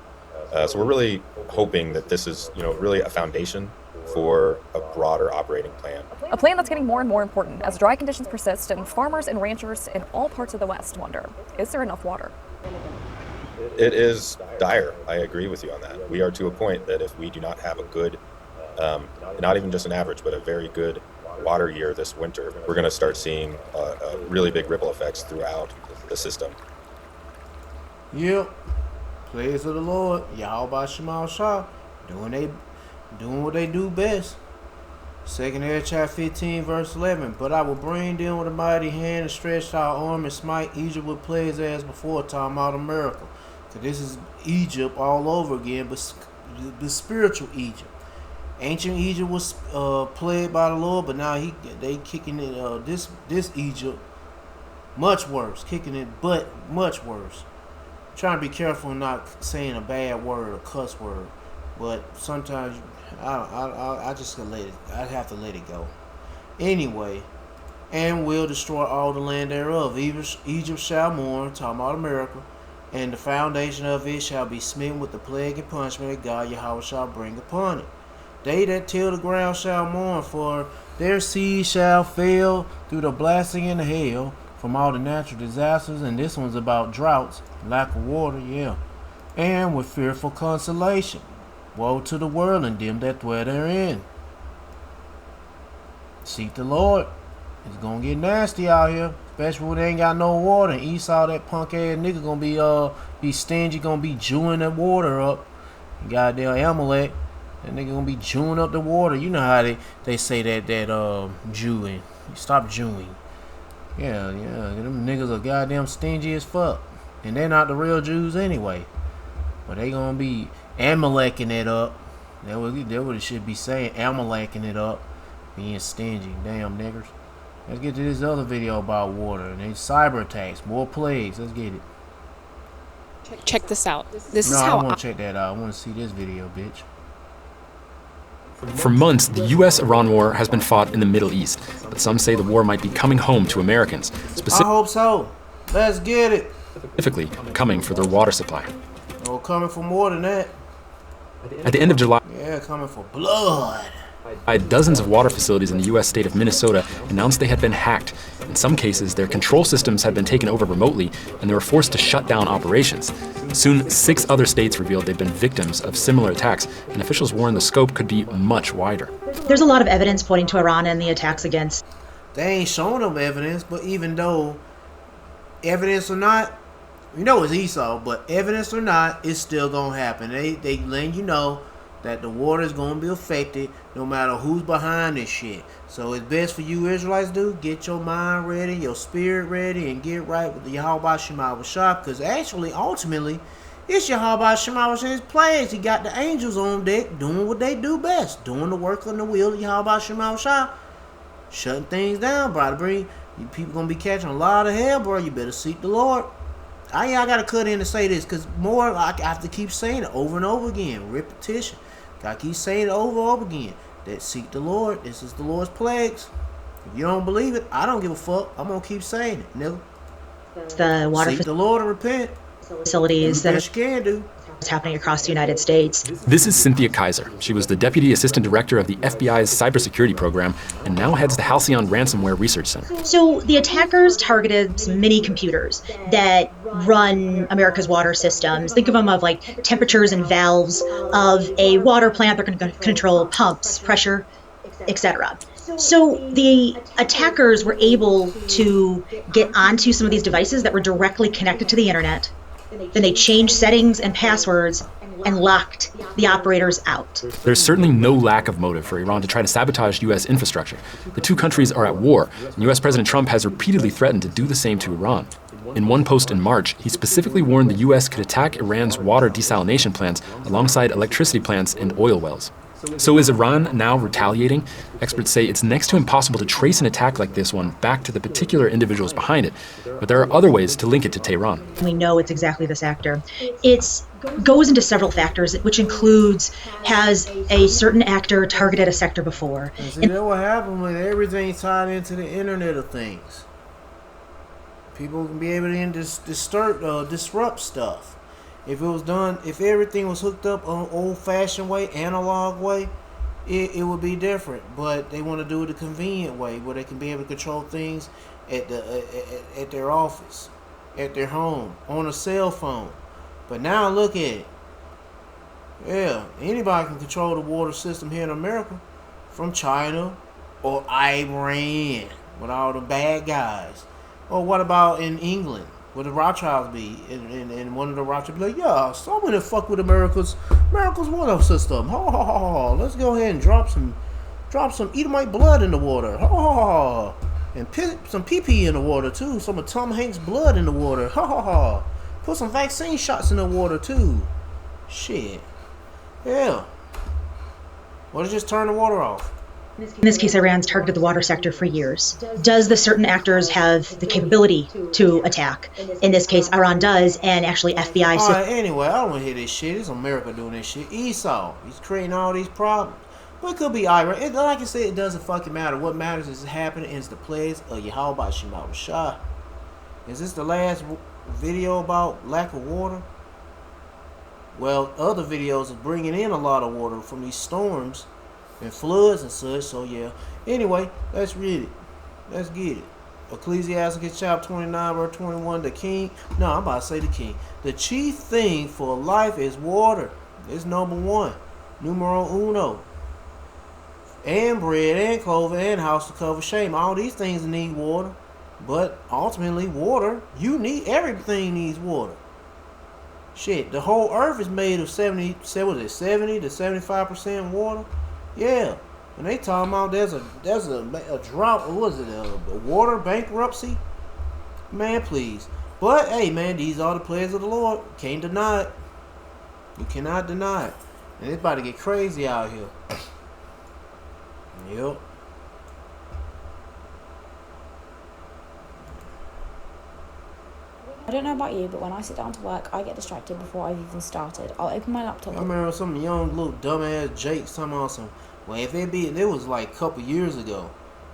So we're really hoping that this is, really a foundation for a broader operating plan. A plan that's getting more and more important as dry conditions persist and farmers and ranchers in all parts of the West wonder, is there enough water? It is dire. I agree with you on that. We are to a point that if we do not have a good, not even just an average, but a very good water year this winter, we're going to start seeing really big ripple effects throughout the system. Yep. Praise of the Lord. Yahweh Shema Shah. Doing what they do best. 2nd Ezra chapter 15 verse 11. But I will bring them with a mighty hand and stretch out arm and smite Egypt with plagues as before, talking about America. So this is Egypt all over again, but the spiritual Egypt. Ancient Egypt was plagued by the Lord, but now they kicking it. This Egypt much worse, kicking it butt much worse. Trying to be careful not saying a bad word or cuss word, but sometimes I just gonna let it. I have to let it go. Anyway, and will destroy all the land thereof. Egypt shall mourn, talking about America, and the foundation of it shall be smitten with the plague and punishment that God Yahweh shall bring upon it. They that till the ground shall mourn, for their seed shall fail through the blasting and the hail from all the natural disasters. And this one's about droughts, lack of water, yeah. And with fearful consolation. Woe to the world and them that dwell therein. Seek the Lord. It's gonna get nasty out here, especially when they ain't got no water. And Esau, that punk ass nigga, gonna be stingy, gonna be jewing that water up. Goddamn Amalek. That nigga gonna be jewing up the water. You know how they say that Jewing. Stop Jewing. Yeah, them niggas are goddamn stingy as fuck. And they're not the real Jews anyway. But they gonna be Amaleking it up. That what it should be saying. Amaleking it up. Being stingy. Damn niggers. Let's get to this other video about water. And it's cyber attacks. More plagues. Let's get it. Check this out. I don't want to check that out. I want to see this video, bitch. For months, the U.S.-Iran war has been fought in the Middle East, but some say the war might be coming home to Americans, I hope so. Let's get it. specifically coming for their water supply. Oh, coming for more than that. At the end of July, Yeah, coming for blood. dozens of water facilities in the U.S. state of Minnesota announced they had been hacked. In some cases, their control systems had been taken over remotely, and they were forced to shut down operations. Soon, 6 other states revealed they'd been victims of similar attacks, and officials warned the scope could be much wider. There's a lot of evidence pointing to Iran and the attacks against. They ain't showing them evidence, but even though evidence or not, you know it's Esau, but evidence or not, it's still gonna happen. They letting you know that the water is gonna be affected no matter who's behind this shit. So it's best for you Israelites to get your mind ready, your spirit ready, and get right with the Yahweh Shema Shah, because actually, ultimately, It's Yahweh Shema and his plagues. He got the angels on deck doing what they do best, doing the work on the wheel of Yahweh Shema, shutting things down, bro. Bring you people gonna be catching a lot of hell, bro. You better seek the Lord. I gotta cut in and say this because more I have to keep saying it over and over again. Repetition. Gotta keep saying it over and over again. That seek the Lord. This is the Lord's plagues. If you don't believe it, I don't give a fuck. I'm gonna keep saying it, nigga. The water seek the Lord and repent. Facilities that you can do. It's happening across the United States. This is Cynthia Kaiser. She was the Deputy Assistant Director of the FBI's Cybersecurity Program and now heads the Halcyon Ransomware Research Center. So the attackers targeted some mini computers that run America's water systems. Think of them of like temperatures and valves of a water plant. They're going to control pumps, pressure, etc. So the attackers were able to get onto some of these devices that were directly connected to the internet. Then they changed settings and passwords and locked the operators out. There's certainly no lack of motive for Iran to try to sabotage U.S. infrastructure. The two countries are at war, and U.S. President Trump has repeatedly threatened to do the same to Iran. In one post in March, he specifically warned the U.S. could attack Iran's water desalination plants alongside electricity plants and oil wells. So is Iran now retaliating? Experts say it's next to impossible to trace an attack like this one back to the particular individuals behind it, but there are other ways to link it to Tehran. We know it's exactly this actor. It goes into several factors, which includes, has a certain actor targeted a sector before? See, that's what happened when everything tied into the Internet of Things. People can be able to disrupt stuff. If it was done, if everything was hooked up on old-fashioned way, analog way, it would be different. But they want to do it the convenient way, where they can be able to control things at their office, at their home, on a cell phone. But now look at it. Yeah, anybody can control the water system here in America, from China or Iran, with all the bad guys. Or what about in England? Where the Rothschilds be, and one of the Rothschilds be like, yeah, someone that fuck with America's water system. Ha ha ha ha. Let's go ahead and drop some Edomite blood in the water. Ha ha ha. And some pee in the water too. Some of Tom Hanks' blood in the water. Ha ha ha. Put some vaccine shots in the water too. Shit. Yeah. Or just turn the water off. In this case, Iran's targeted the water sector for years. Does the certain actors have the capability to attack? In this case, Iran does, and actually FBI... Anyway, I don't want to hear this shit. It's America doing this shit. Esau, he's creating all these problems. But it could be Iran. Like I said, it doesn't fucking matter. What matters is happening is the plagues of Yahweh Shema Shah. Is this the last video about lack of water? Well, other videos are bringing in a lot of water from these storms and floods and such, so yeah. Anyway, let's read it. Let's get it. Ecclesiastes chapter 29, verse 21, the king. No, I'm about to say the king. The chief thing for life is water. It's number one. Numero uno. And bread and clothing and house to cover shame. All these things need water. But ultimately, water, everything needs water. Shit, the whole earth is made of 70 to 75% water. Yeah, and they talking about there's a drought. What was it? A water bankruptcy? Man, please. But hey, man, these are the plagues of the Lord. Can't deny it. You cannot deny it. And it's about to get crazy out here. Yep. I don't know about you, but when I sit down to work, I get distracted before I've even started. I'll open my laptop. I remember some young little dumbass Jake talking about some. Well, if it was like a couple years ago.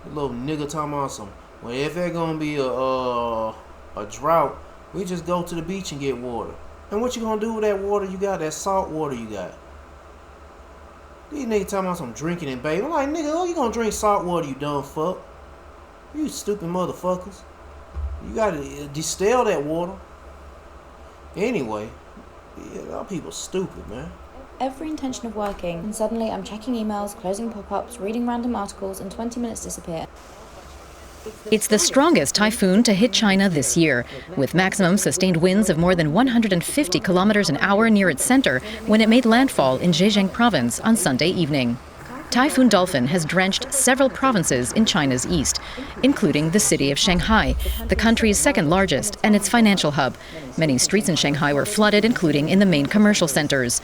A little nigga talking about some. Well, if there's gonna be a drought, we just go to the beach and get water. And what you gonna do with that water you got? That salt water you got? These niggas talking about some drinking and bathing. I'm like, nigga, oh, you gonna drink salt water, you dumb fuck? You stupid motherfuckers. You gotta distill that water. Anyway, yeah, y'all people stupid, man. Every intention of working, and suddenly I'm checking emails, closing pop-ups, reading random articles, and 20 minutes disappear. It's the strongest typhoon to hit China this year, with maximum sustained winds of more than 150 kilometers an hour near its center when it made landfall in Zhejiang province on Sunday evening. Typhoon Dolphin has drenched several provinces in China's east, including the city of Shanghai, the country's second largest and its financial hub. Many streets in Shanghai were flooded, including in the main commercial centers.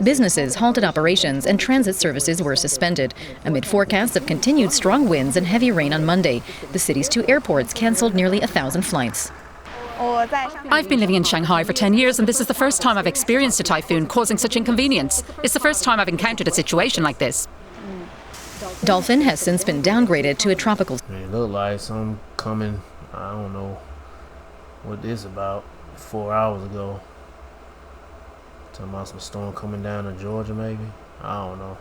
Businesses halted operations and transit services were suspended. Amid forecasts of continued strong winds and heavy rain on Monday, the city's 2 airports canceled nearly 1,000 flights. I've been living in Shanghai for 10 years, and this is the first time I've experienced a typhoon causing such inconvenience. It's the first time I've encountered a situation like this. Dolphin has since been downgraded to a tropical. It looked like something coming, I don't know what this about, 4 hours ago. Talking about some storm coming down to Georgia, maybe? I don't know.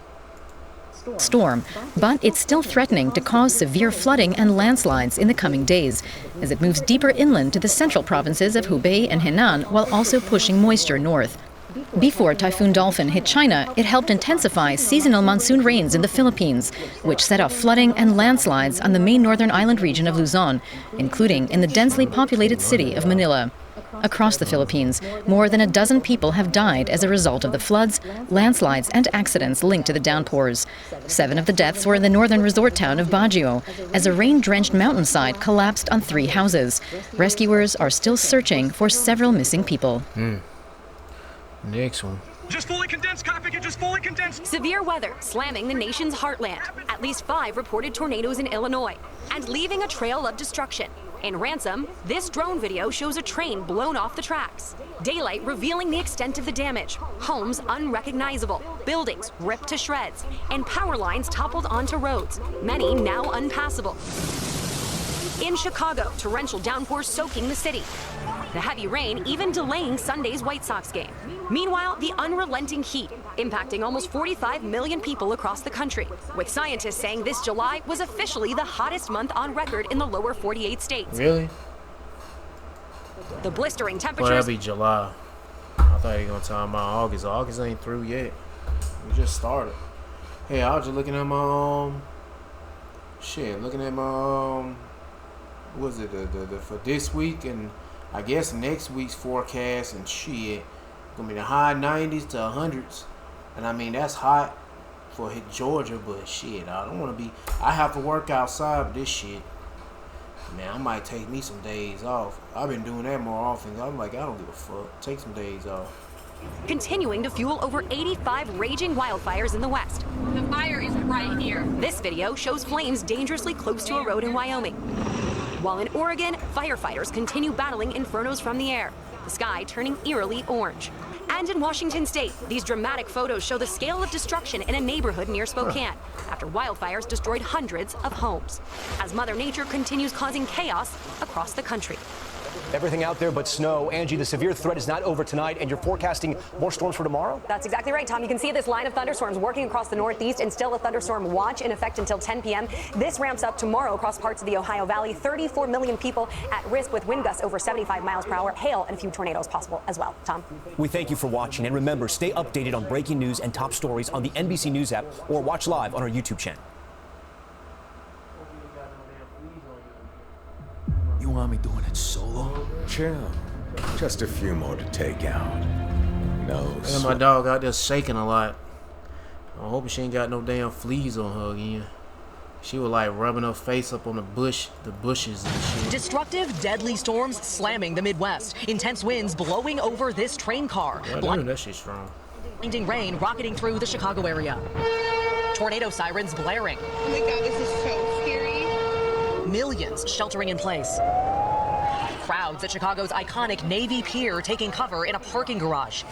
Storm, but it's still threatening to cause severe flooding and landslides in the coming days as it moves deeper inland to the central provinces of Hubei and Henan while also pushing moisture north. Before Typhoon Dolphin hit China, it helped intensify seasonal monsoon rains in the Philippines, which set off flooding and landslides on the main northern island region of Luzon, including in the densely populated city of Manila. Across the Philippines, more than a dozen people have died as a result of the floods, landslides, and accidents linked to the downpours. 7 of the deaths were in the northern resort town of Baguio, as a rain-drenched mountainside collapsed on 3 houses. Rescuers are still searching for several missing people. Next one. Just fully condensed, copy it, just fully condensed. Severe weather slamming the nation's heartland. At least 5 reported tornadoes in Illinois and leaving a trail of destruction. In Ransom, this drone video shows a train blown off the tracks. Daylight revealing the extent of the damage. Homes unrecognizable, buildings ripped to shreds, and power lines toppled onto roads, many now unpassable. In Chicago, torrential downpours soaking the city. The heavy rain even delaying Sunday's White Sox game. Meanwhile, the unrelenting heat impacting almost 45 million people across the country, with scientists saying this July was officially the hottest month on record in the lower 48 states. Really? The blistering Well, temperatures. that'd be July. I thought you were gonna talk about August. August ain't through yet. We just started. Hey, I was just looking at my looking at my what was it the for this week and I guess next week's forecast and shit gonna be the high 90s to 100s, and I mean that's hot for Georgia, but shit, I don't want to be. I have to work outside, but this shit, man, I might take me some days off. I've been doing that more often. I'm like, I don't give a fuck. Take some days off. Continuing to fuel over 85 raging wildfires in the west. The fire is right here. This video shows flames dangerously close to a road in Wyoming. While in Oregon, firefighters continue battling infernos from the air, the sky turning eerily orange. And in Washington state, these dramatic photos show the scale of destruction in a neighborhood near Spokane after wildfires destroyed hundreds of homes, as Mother Nature continues causing chaos across the country. Everything out there but snow. Angie, the severe threat is not over tonight, and you're forecasting more storms for tomorrow? That's exactly right, Tom. You can see this line of thunderstorms working across the Northeast and still a thunderstorm watch in effect until 10 p.m. This ramps up tomorrow across parts of the Ohio Valley. 34 million people at risk with wind gusts over 75 miles per hour, hail, and a few tornadoes possible as well. Tom? We thank you for watching, and remember, stay updated on breaking news and top stories on the NBC News app or watch live on our YouTube channel. You want me doing it solo? Chill. Just a few more to take out. No. And my dog out there shaking a lot. I'm hoping she ain't got no damn fleas on her again. She was like rubbing her face up on the bushes and shit. Destructive, deadly storms slamming the Midwest. Intense winds blowing over this train car. Yeah, damn, that shit's strong. Blinding rain rocketing through the Chicago area. Tornado sirens blaring. Oh my god, this is so scary. Millions sheltering in place. Crowds at Chicago's iconic Navy Pier taking cover in a parking garage.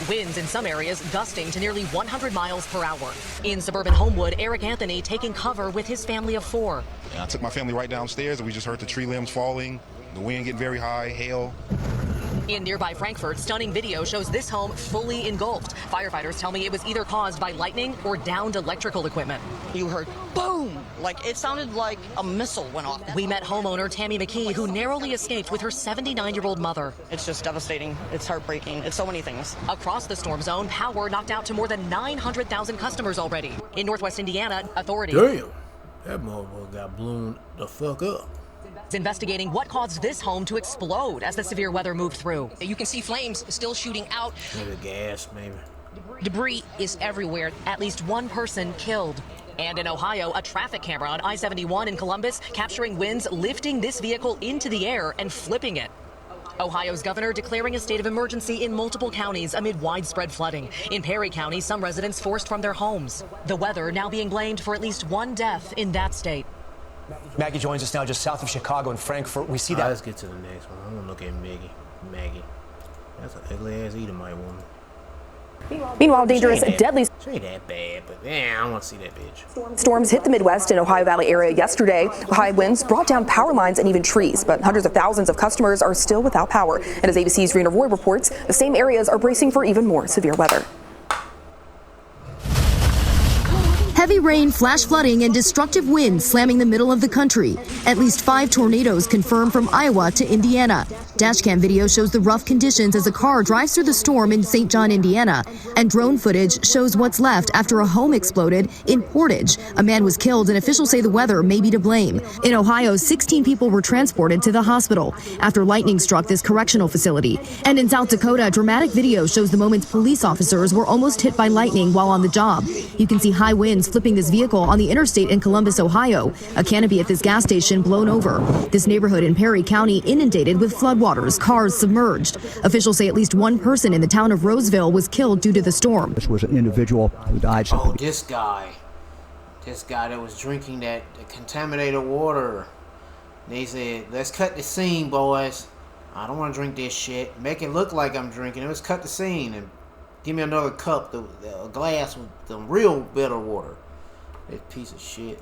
Winds in some areas gusting to nearly 100 miles per hour. In suburban Homewood, Eric Anthony taking cover with his family of 4. I took my family right downstairs and we just heard the tree limbs falling, the wind getting very high, hail. In nearby Frankfurt, stunning video shows this home fully engulfed. Firefighters tell me it was either caused by lightning or downed electrical equipment. You heard boom, like it sounded like a missile went off. We met homeowner Tammy McKee, who narrowly escaped with her 79-year-old mother. It's just devastating. It's heartbreaking. It's so many things. Across the storm zone, power knocked out to more than 900,000 customers already. In Northwest Indiana, authorities... Damn, that motherfucker got blown the fuck up. Investigating what caused this home to explode as the severe weather moved through. You can see flames still shooting out. Maybe gas, maybe. Debris is everywhere. At least one person killed. And in Ohio, a traffic camera on I-71 in Columbus capturing winds lifting this vehicle into the air and flipping it. Ohio's governor declaring a state of emergency in multiple counties amid widespread flooding. In Perry County, some residents forced from their homes. The weather now being blamed for at least one death in that state. Maggie joins us now just south of Chicago in Frankfurt. We see that. Let's get to the next one. I'm gonna look at Maggie. That's an ugly ass Edomite woman. Meanwhile, dangerous, deadly She ain't that bad, but I don't want to see that bitch. storms hit the Midwest and Ohio Valley area yesterday. High winds brought down power lines and even trees, but hundreds of thousands of customers are still without power. And as ABC's Rena Roy reports, the same areas are bracing for even more severe weather. Heavy rain, flash flooding, and destructive winds slamming the middle of the country. At least 5 tornadoes confirmed from Iowa to Indiana. Dashcam video shows the rough conditions as a car drives through the storm in St. John, Indiana. And drone footage shows what's left after a home exploded in Portage. A man was killed, and officials say the weather may be to blame. In Ohio, 16 people were transported to the hospital after lightning struck this correctional facility. And in South Dakota, dramatic video shows the moments police officers were almost hit by lightning while on the job. You can see high winds flipping this vehicle on the interstate in Columbus, Ohio. A canopy at this gas station blown over. This neighborhood in Perry County inundated with floodwaters, cars submerged. Officials say at least one person in the town of Roseville was killed due to the storm. This was an individual who died. Oh, this guy that was drinking that contaminated water. They said, let's cut the scene, boys. I don't want to drink this shit. Make it look like I'm drinking it. Let's cut the scene and give me another cup, a glass with the real bitter water. That piece of shit.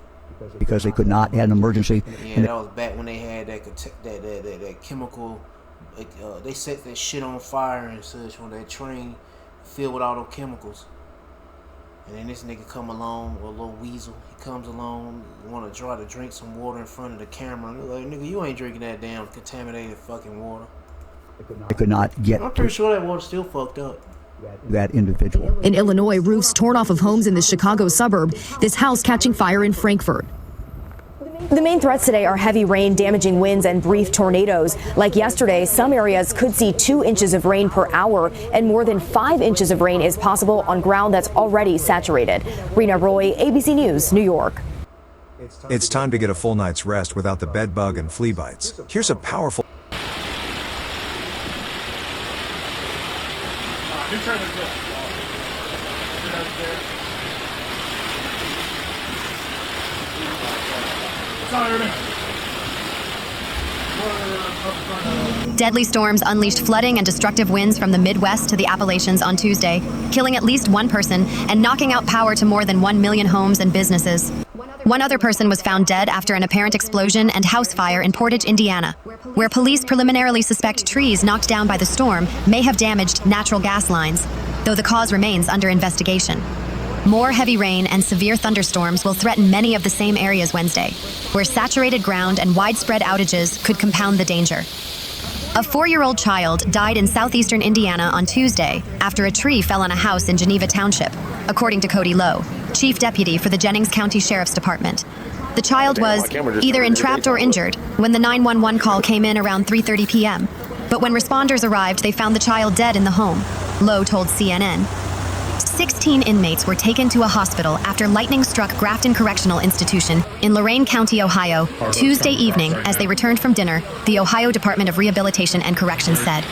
Because they could not, had an emergency. Yeah, that was back when they had that chemical. They set that shit on fire and such when that train filled with all those chemicals. And then this nigga come along, a little weasel. He comes along, want to try to drink some water in front of the camera. And they're like, nigga, you ain't drinking that damn contaminated fucking water. They could not get. I'm pretty sure that water's still fucked up. That individual. In Illinois, roofs torn off of homes in the Chicago suburb. This house catching fire in Frankfurt. The main threats today are heavy rain, damaging winds, and brief tornadoes. Like yesterday, some areas could see 2 inches of rain per hour, and more than 5 inches of rain is possible on ground that's already saturated. Rena Roy, ABC News, New York. It's time to get a full night's rest without the bed bug and flea bites. Here's a powerful. Deadly storms unleashed flooding and destructive winds from the Midwest to the Appalachians on Tuesday, killing at least one person and knocking out power to more than 1 million homes and businesses. One other person was found dead after an apparent explosion and house fire in Portage, Indiana, where police preliminarily suspect trees knocked down by the storm may have damaged natural gas lines, though the cause remains under investigation. More heavy rain and severe thunderstorms will threaten many of the same areas Wednesday, where saturated ground and widespread outages could compound the danger. A 4-year-old child died in southeastern Indiana on Tuesday after a tree fell on a house in Geneva Township, according to Cody Lowe, chief deputy for the Jennings County Sheriff's Department. The child was either entrapped or injured when the 911 call came in around 3:30 p.m. But when responders arrived, they found the child dead in the home, Lowe told CNN. 16 inmates were taken to a hospital after lightning struck Grafton Correctional Institution in Lorain County, Ohio, Tuesday evening as they returned from dinner, the Ohio Department of Rehabilitation and Corrections said.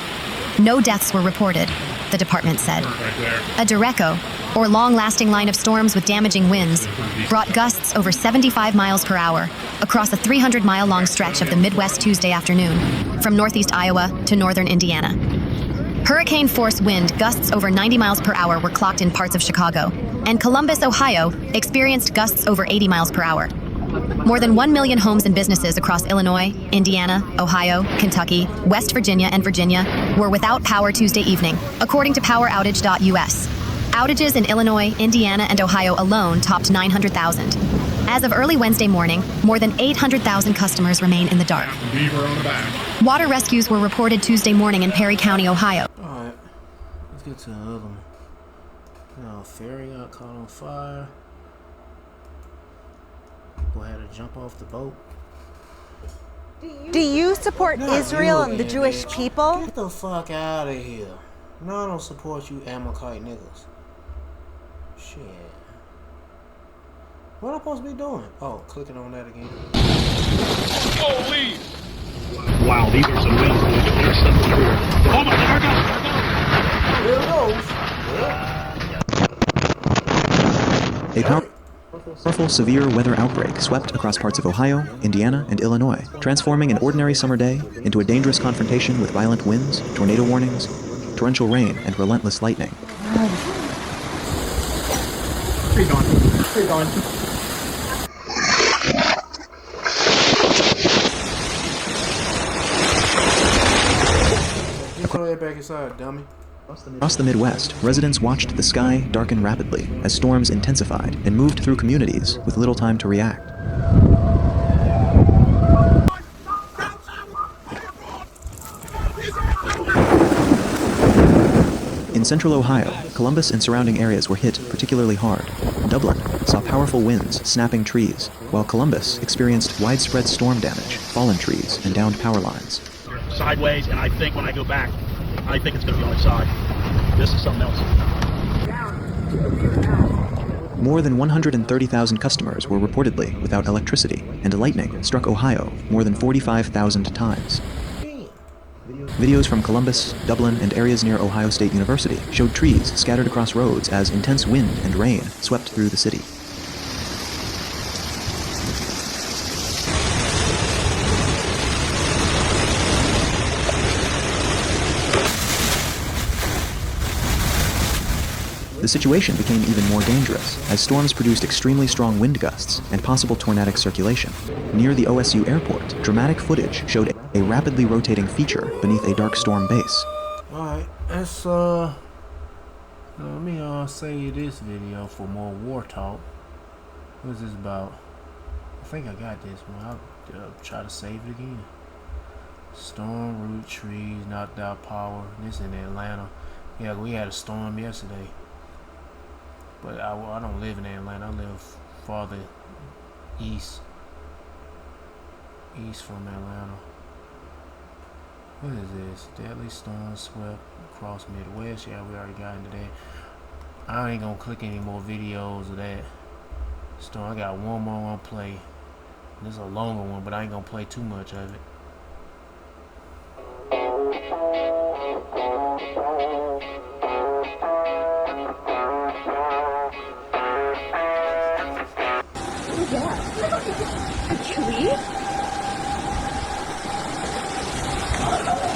No deaths were reported, the department said. A derecho, or long-lasting line of storms with damaging winds, brought gusts over 75 miles per hour across a 300-mile-long stretch of the Midwest Tuesday afternoon, from northeast Iowa to northern Indiana. Hurricane-force wind gusts over 90 miles per hour were clocked in parts of Chicago, and Columbus, Ohio, experienced gusts over 80 miles per hour. More than 1 million homes and businesses across Illinois, Indiana, Ohio, Kentucky, West Virginia, and Virginia were without power Tuesday evening, according to PowerOutage.us. Outages in Illinois, Indiana, and Ohio alone topped 900,000. As of early Wednesday morning, more than 800,000 customers remain in the dark. Water rescues were reported Tuesday morning in Perry County, Ohio. Alright, let's get to another one. Now, ferry got caught on fire. People had to jump off the boat. Do you support Israel and the Jewish people? Get the fuck out of here. No, I don't support you Amalekite niggas. Shit. What am I supposed to be doing? Oh, clicking on that again. Holy! Wow, these are some wins. There's something here. Oh my God! There it goes. A powerful severe weather outbreak swept across parts of Ohio, Indiana, and Illinois, transforming an ordinary summer day into a dangerous confrontation with violent winds, tornado warnings, torrential rain, and relentless lightning. Where you going? Where you going? You throw that back inside, dummy. Across the Midwest, residents watched the sky darken rapidly as storms intensified and moved through communities with little time to react. In central Ohio, Columbus and surrounding areas were hit particularly hard. Dublin saw powerful winds snapping trees, while Columbus experienced widespread storm damage, fallen trees, and downed power lines. Sideways, and I think when I go back, I think it's going to be on its side. This is something else. More than 130,000 customers were reportedly without electricity, and lightning struck Ohio more than 45,000 times. Videos from Columbus, Dublin, and areas near Ohio State University showed trees scattered across roads as intense wind and rain swept through the city. The situation became even more dangerous as storms produced extremely strong wind gusts and possible tornadic circulation. Near the OSU airport, dramatic footage showed a rapidly rotating feature beneath a dark storm base. Alright, let's let me save this video for more war talk. What is this about? I think I got this one. I'll try to save it again. Storm root trees knocked out power. This in Atlanta. Yeah, we had a storm yesterday. But I don't live in Atlanta. I live farther east from Atlanta. What is this? Deadly storm swept across Midwest. Yeah, we already got into that. I ain't gonna click any more videos of that storm. I got one more on play. This is a longer one, but I ain't gonna play too much of it. A tree?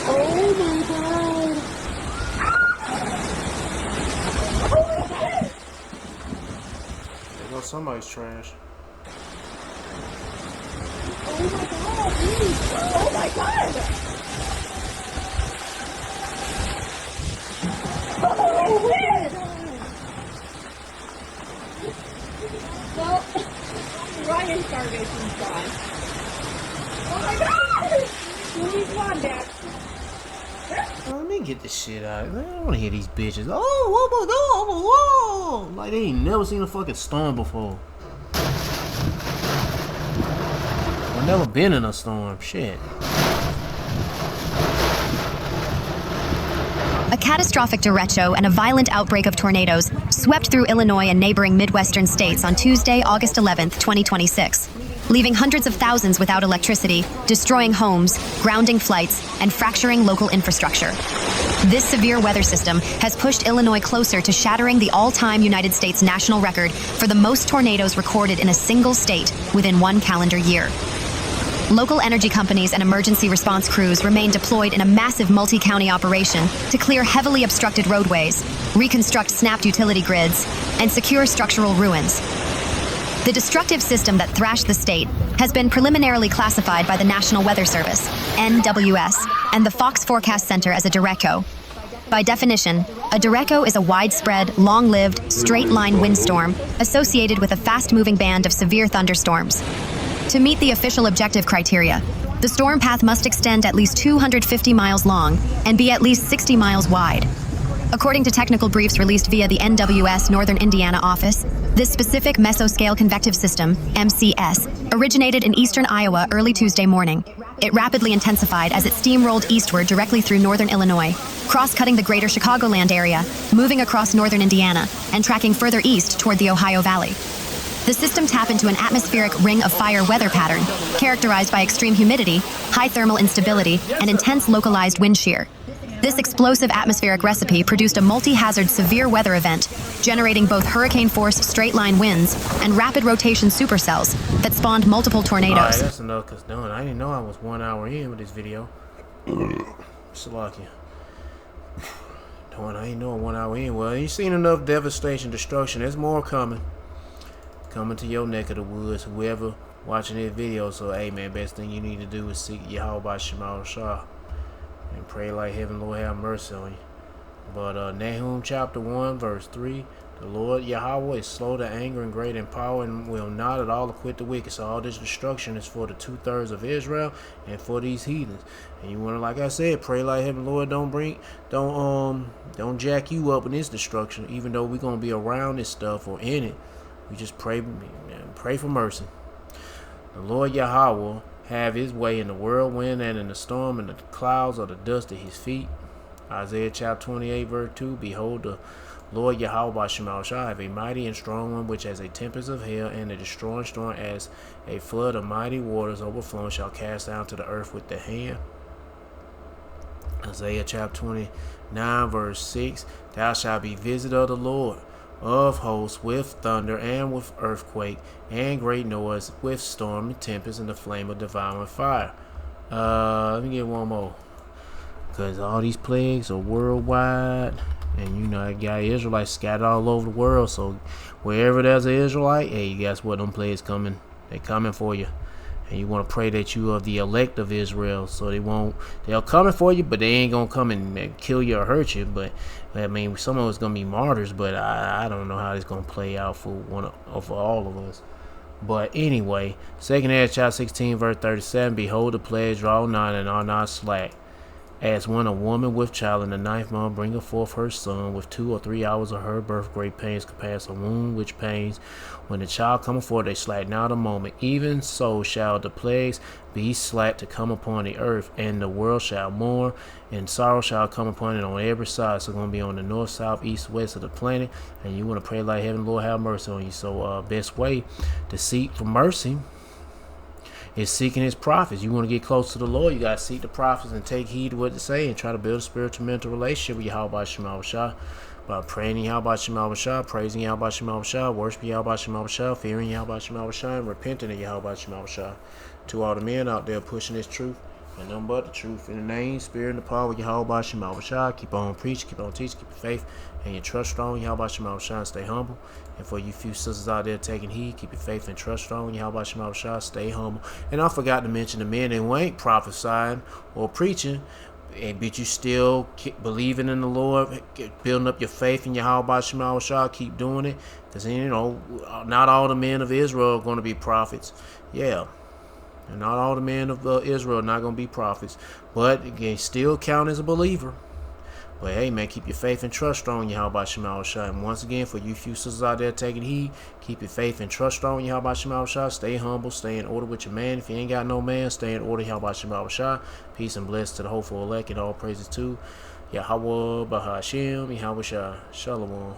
Oh my god! There goes somebody's trash. Oh my god! Oh my god! Oh, weird! Well, Ryan starvation gone. Oh my god! Please come back. Let me get this shit out. I don't want to hear these bitches. Oh my god! Whoa! Like they ain't never seen a fucking storm before. I've never been in a storm. Shit. A catastrophic derecho and a violent outbreak of tornadoes swept through Illinois and neighboring Midwestern states on Tuesday, August 11th, 2026, leaving hundreds of thousands without electricity, destroying homes, grounding flights, and fracturing local infrastructure. This severe weather system has pushed Illinois closer to shattering the all-time United States national record for the most tornadoes recorded in a single state within one calendar year. Local energy companies and emergency response crews remain deployed in a massive multi-county operation to clear heavily obstructed roadways, reconstruct snapped utility grids, and secure structural ruins. The destructive system that thrashed the state has been preliminarily classified by the National Weather Service, NWS, and the Fox Forecast Center as a derecho. By definition, a derecho is a widespread, long-lived, straight-line windstorm associated with a fast-moving band of severe thunderstorms. To meet the official objective criteria, the storm path must extend at least 250 miles long and be at least 60 miles wide. According to technical briefs released via the NWS Northern Indiana office, this specific mesoscale convective system, MCS, originated in eastern Iowa early Tuesday morning. It rapidly intensified as it steamrolled eastward directly through northern Illinois, cross-cutting the greater Chicagoland area, moving across northern Indiana, and tracking further east toward the Ohio Valley. The system tapped into an atmospheric ring of fire weather pattern, characterized by extreme humidity, high thermal instability, and intense localized wind shear. This explosive atmospheric recipe produced a multi-hazard severe weather event, generating both hurricane-force straight-line winds and rapid rotation supercells that spawned multiple tornadoes. Alright, that's enough, because I didn't know I was 1 hour in with this video. Salakia. I ain't know 1 hour in. Well, you seen enough devastation, destruction. There's more coming. Coming to your neck of the woods, whoever watching this video. So, hey, man, best thing you need to do is seek Yahweh Shema Shah and pray like heaven, Lord, have mercy on you. But Nahum chapter 1, verse 3, the Lord Yahweh is slow to anger and great in power and will not at all acquit the wicked. So all this destruction is for the 2/3 of Israel and for these heathens. And you want to, like I said, pray like heaven, Lord, don't jack you up in this destruction. Even though we're gonna be around this stuff or in it, we just pray for mercy. The Lord Yahweh have his way in the whirlwind and in the storm and the clouds of the dust at his feet. Isaiah chapter 28 verse 2, behold, the Lord Yahweh Shema shall have a mighty and strong one, which as a tempest of hell and a destroying storm, as a flood of mighty waters overflowing, shall cast down to the earth with the hand. Isaiah chapter 29 verse 6, thou shalt be visited of the Lord of hosts with thunder and with earthquake and great noise, with storm and tempest and the flame of devouring fire. Let me get one more, because all these plagues are worldwide, and you know, I got Israelites scattered all over the world. So wherever there's an Israelite, hey, guess what? Them plagues coming. They coming for you. And you want to pray that you are the elect of Israel, so they'll coming for you, but they ain't gonna come and kill you or hurt you. But I mean, some of us gonna be martyrs, but I don't know how it's gonna play out for all of us. But anyway, 2nd Ezra chapter 16 verse 37, behold, the plagues draw nigh and are not slack, as when a woman with child in the 9th month bringeth forth her son, with 2 or 3 hours of her birth great pains compass a wound, which pains when the child cometh forth they slack not a moment. Even so shall the plagues be slack to come upon the earth, and the world shall mourn, and sorrow shall come upon it on every side. So it's going to be on the north, south, east, west of the planet, and you want to pray like heaven, Lord, have mercy on you. So best way to seek for mercy is seeking his prophets. You want to get close to the Lord, you got to seek the prophets and take heed to what they say and try to build a spiritual mental relationship with Yahweh Shema Shah by praying Yahweh Shema Shah, praising Yahweh Shema Shah, worshiping Yahweh Shema Shah, fearing Yahweh Shema Shah, and repenting of Yahweh Shema Shah. To all the men out there pushing this truth and nothing but the truth, in the name, spirit, and the power of Yahweh Shema Shah, keep on preaching, keep on teaching, keep your faith and your trust strong, Yahweh Shema Shah, stay humble. And for you few sisters out there taking heed, keep your faith and trust strong, Yahweh Shema Shah, stay humble. And I forgot to mention the men who ain't prophesying or preaching, but you still keep believing in the Lord, building up your faith in Yahweh Shema Shah, keep doing it. Because, you know, not all the men of Israel are going to be prophets. Yeah. And not all the men of Israel are not going to be prophets. But, again, still count as a believer. But hey, man, keep your faith and trust strong, Yahweh Shema Shah. And once again, for you few sisters out there taking heed, keep your faith and trust strong, Yahweh Shema Shah. Stay humble, stay in order with your man. If you ain't got no man, stay in order, Yahweh Shema Shah. Peace and bless to the hopeful elect, and all praises to Yahweh Bahashem, Yahweh Shah. Shalom.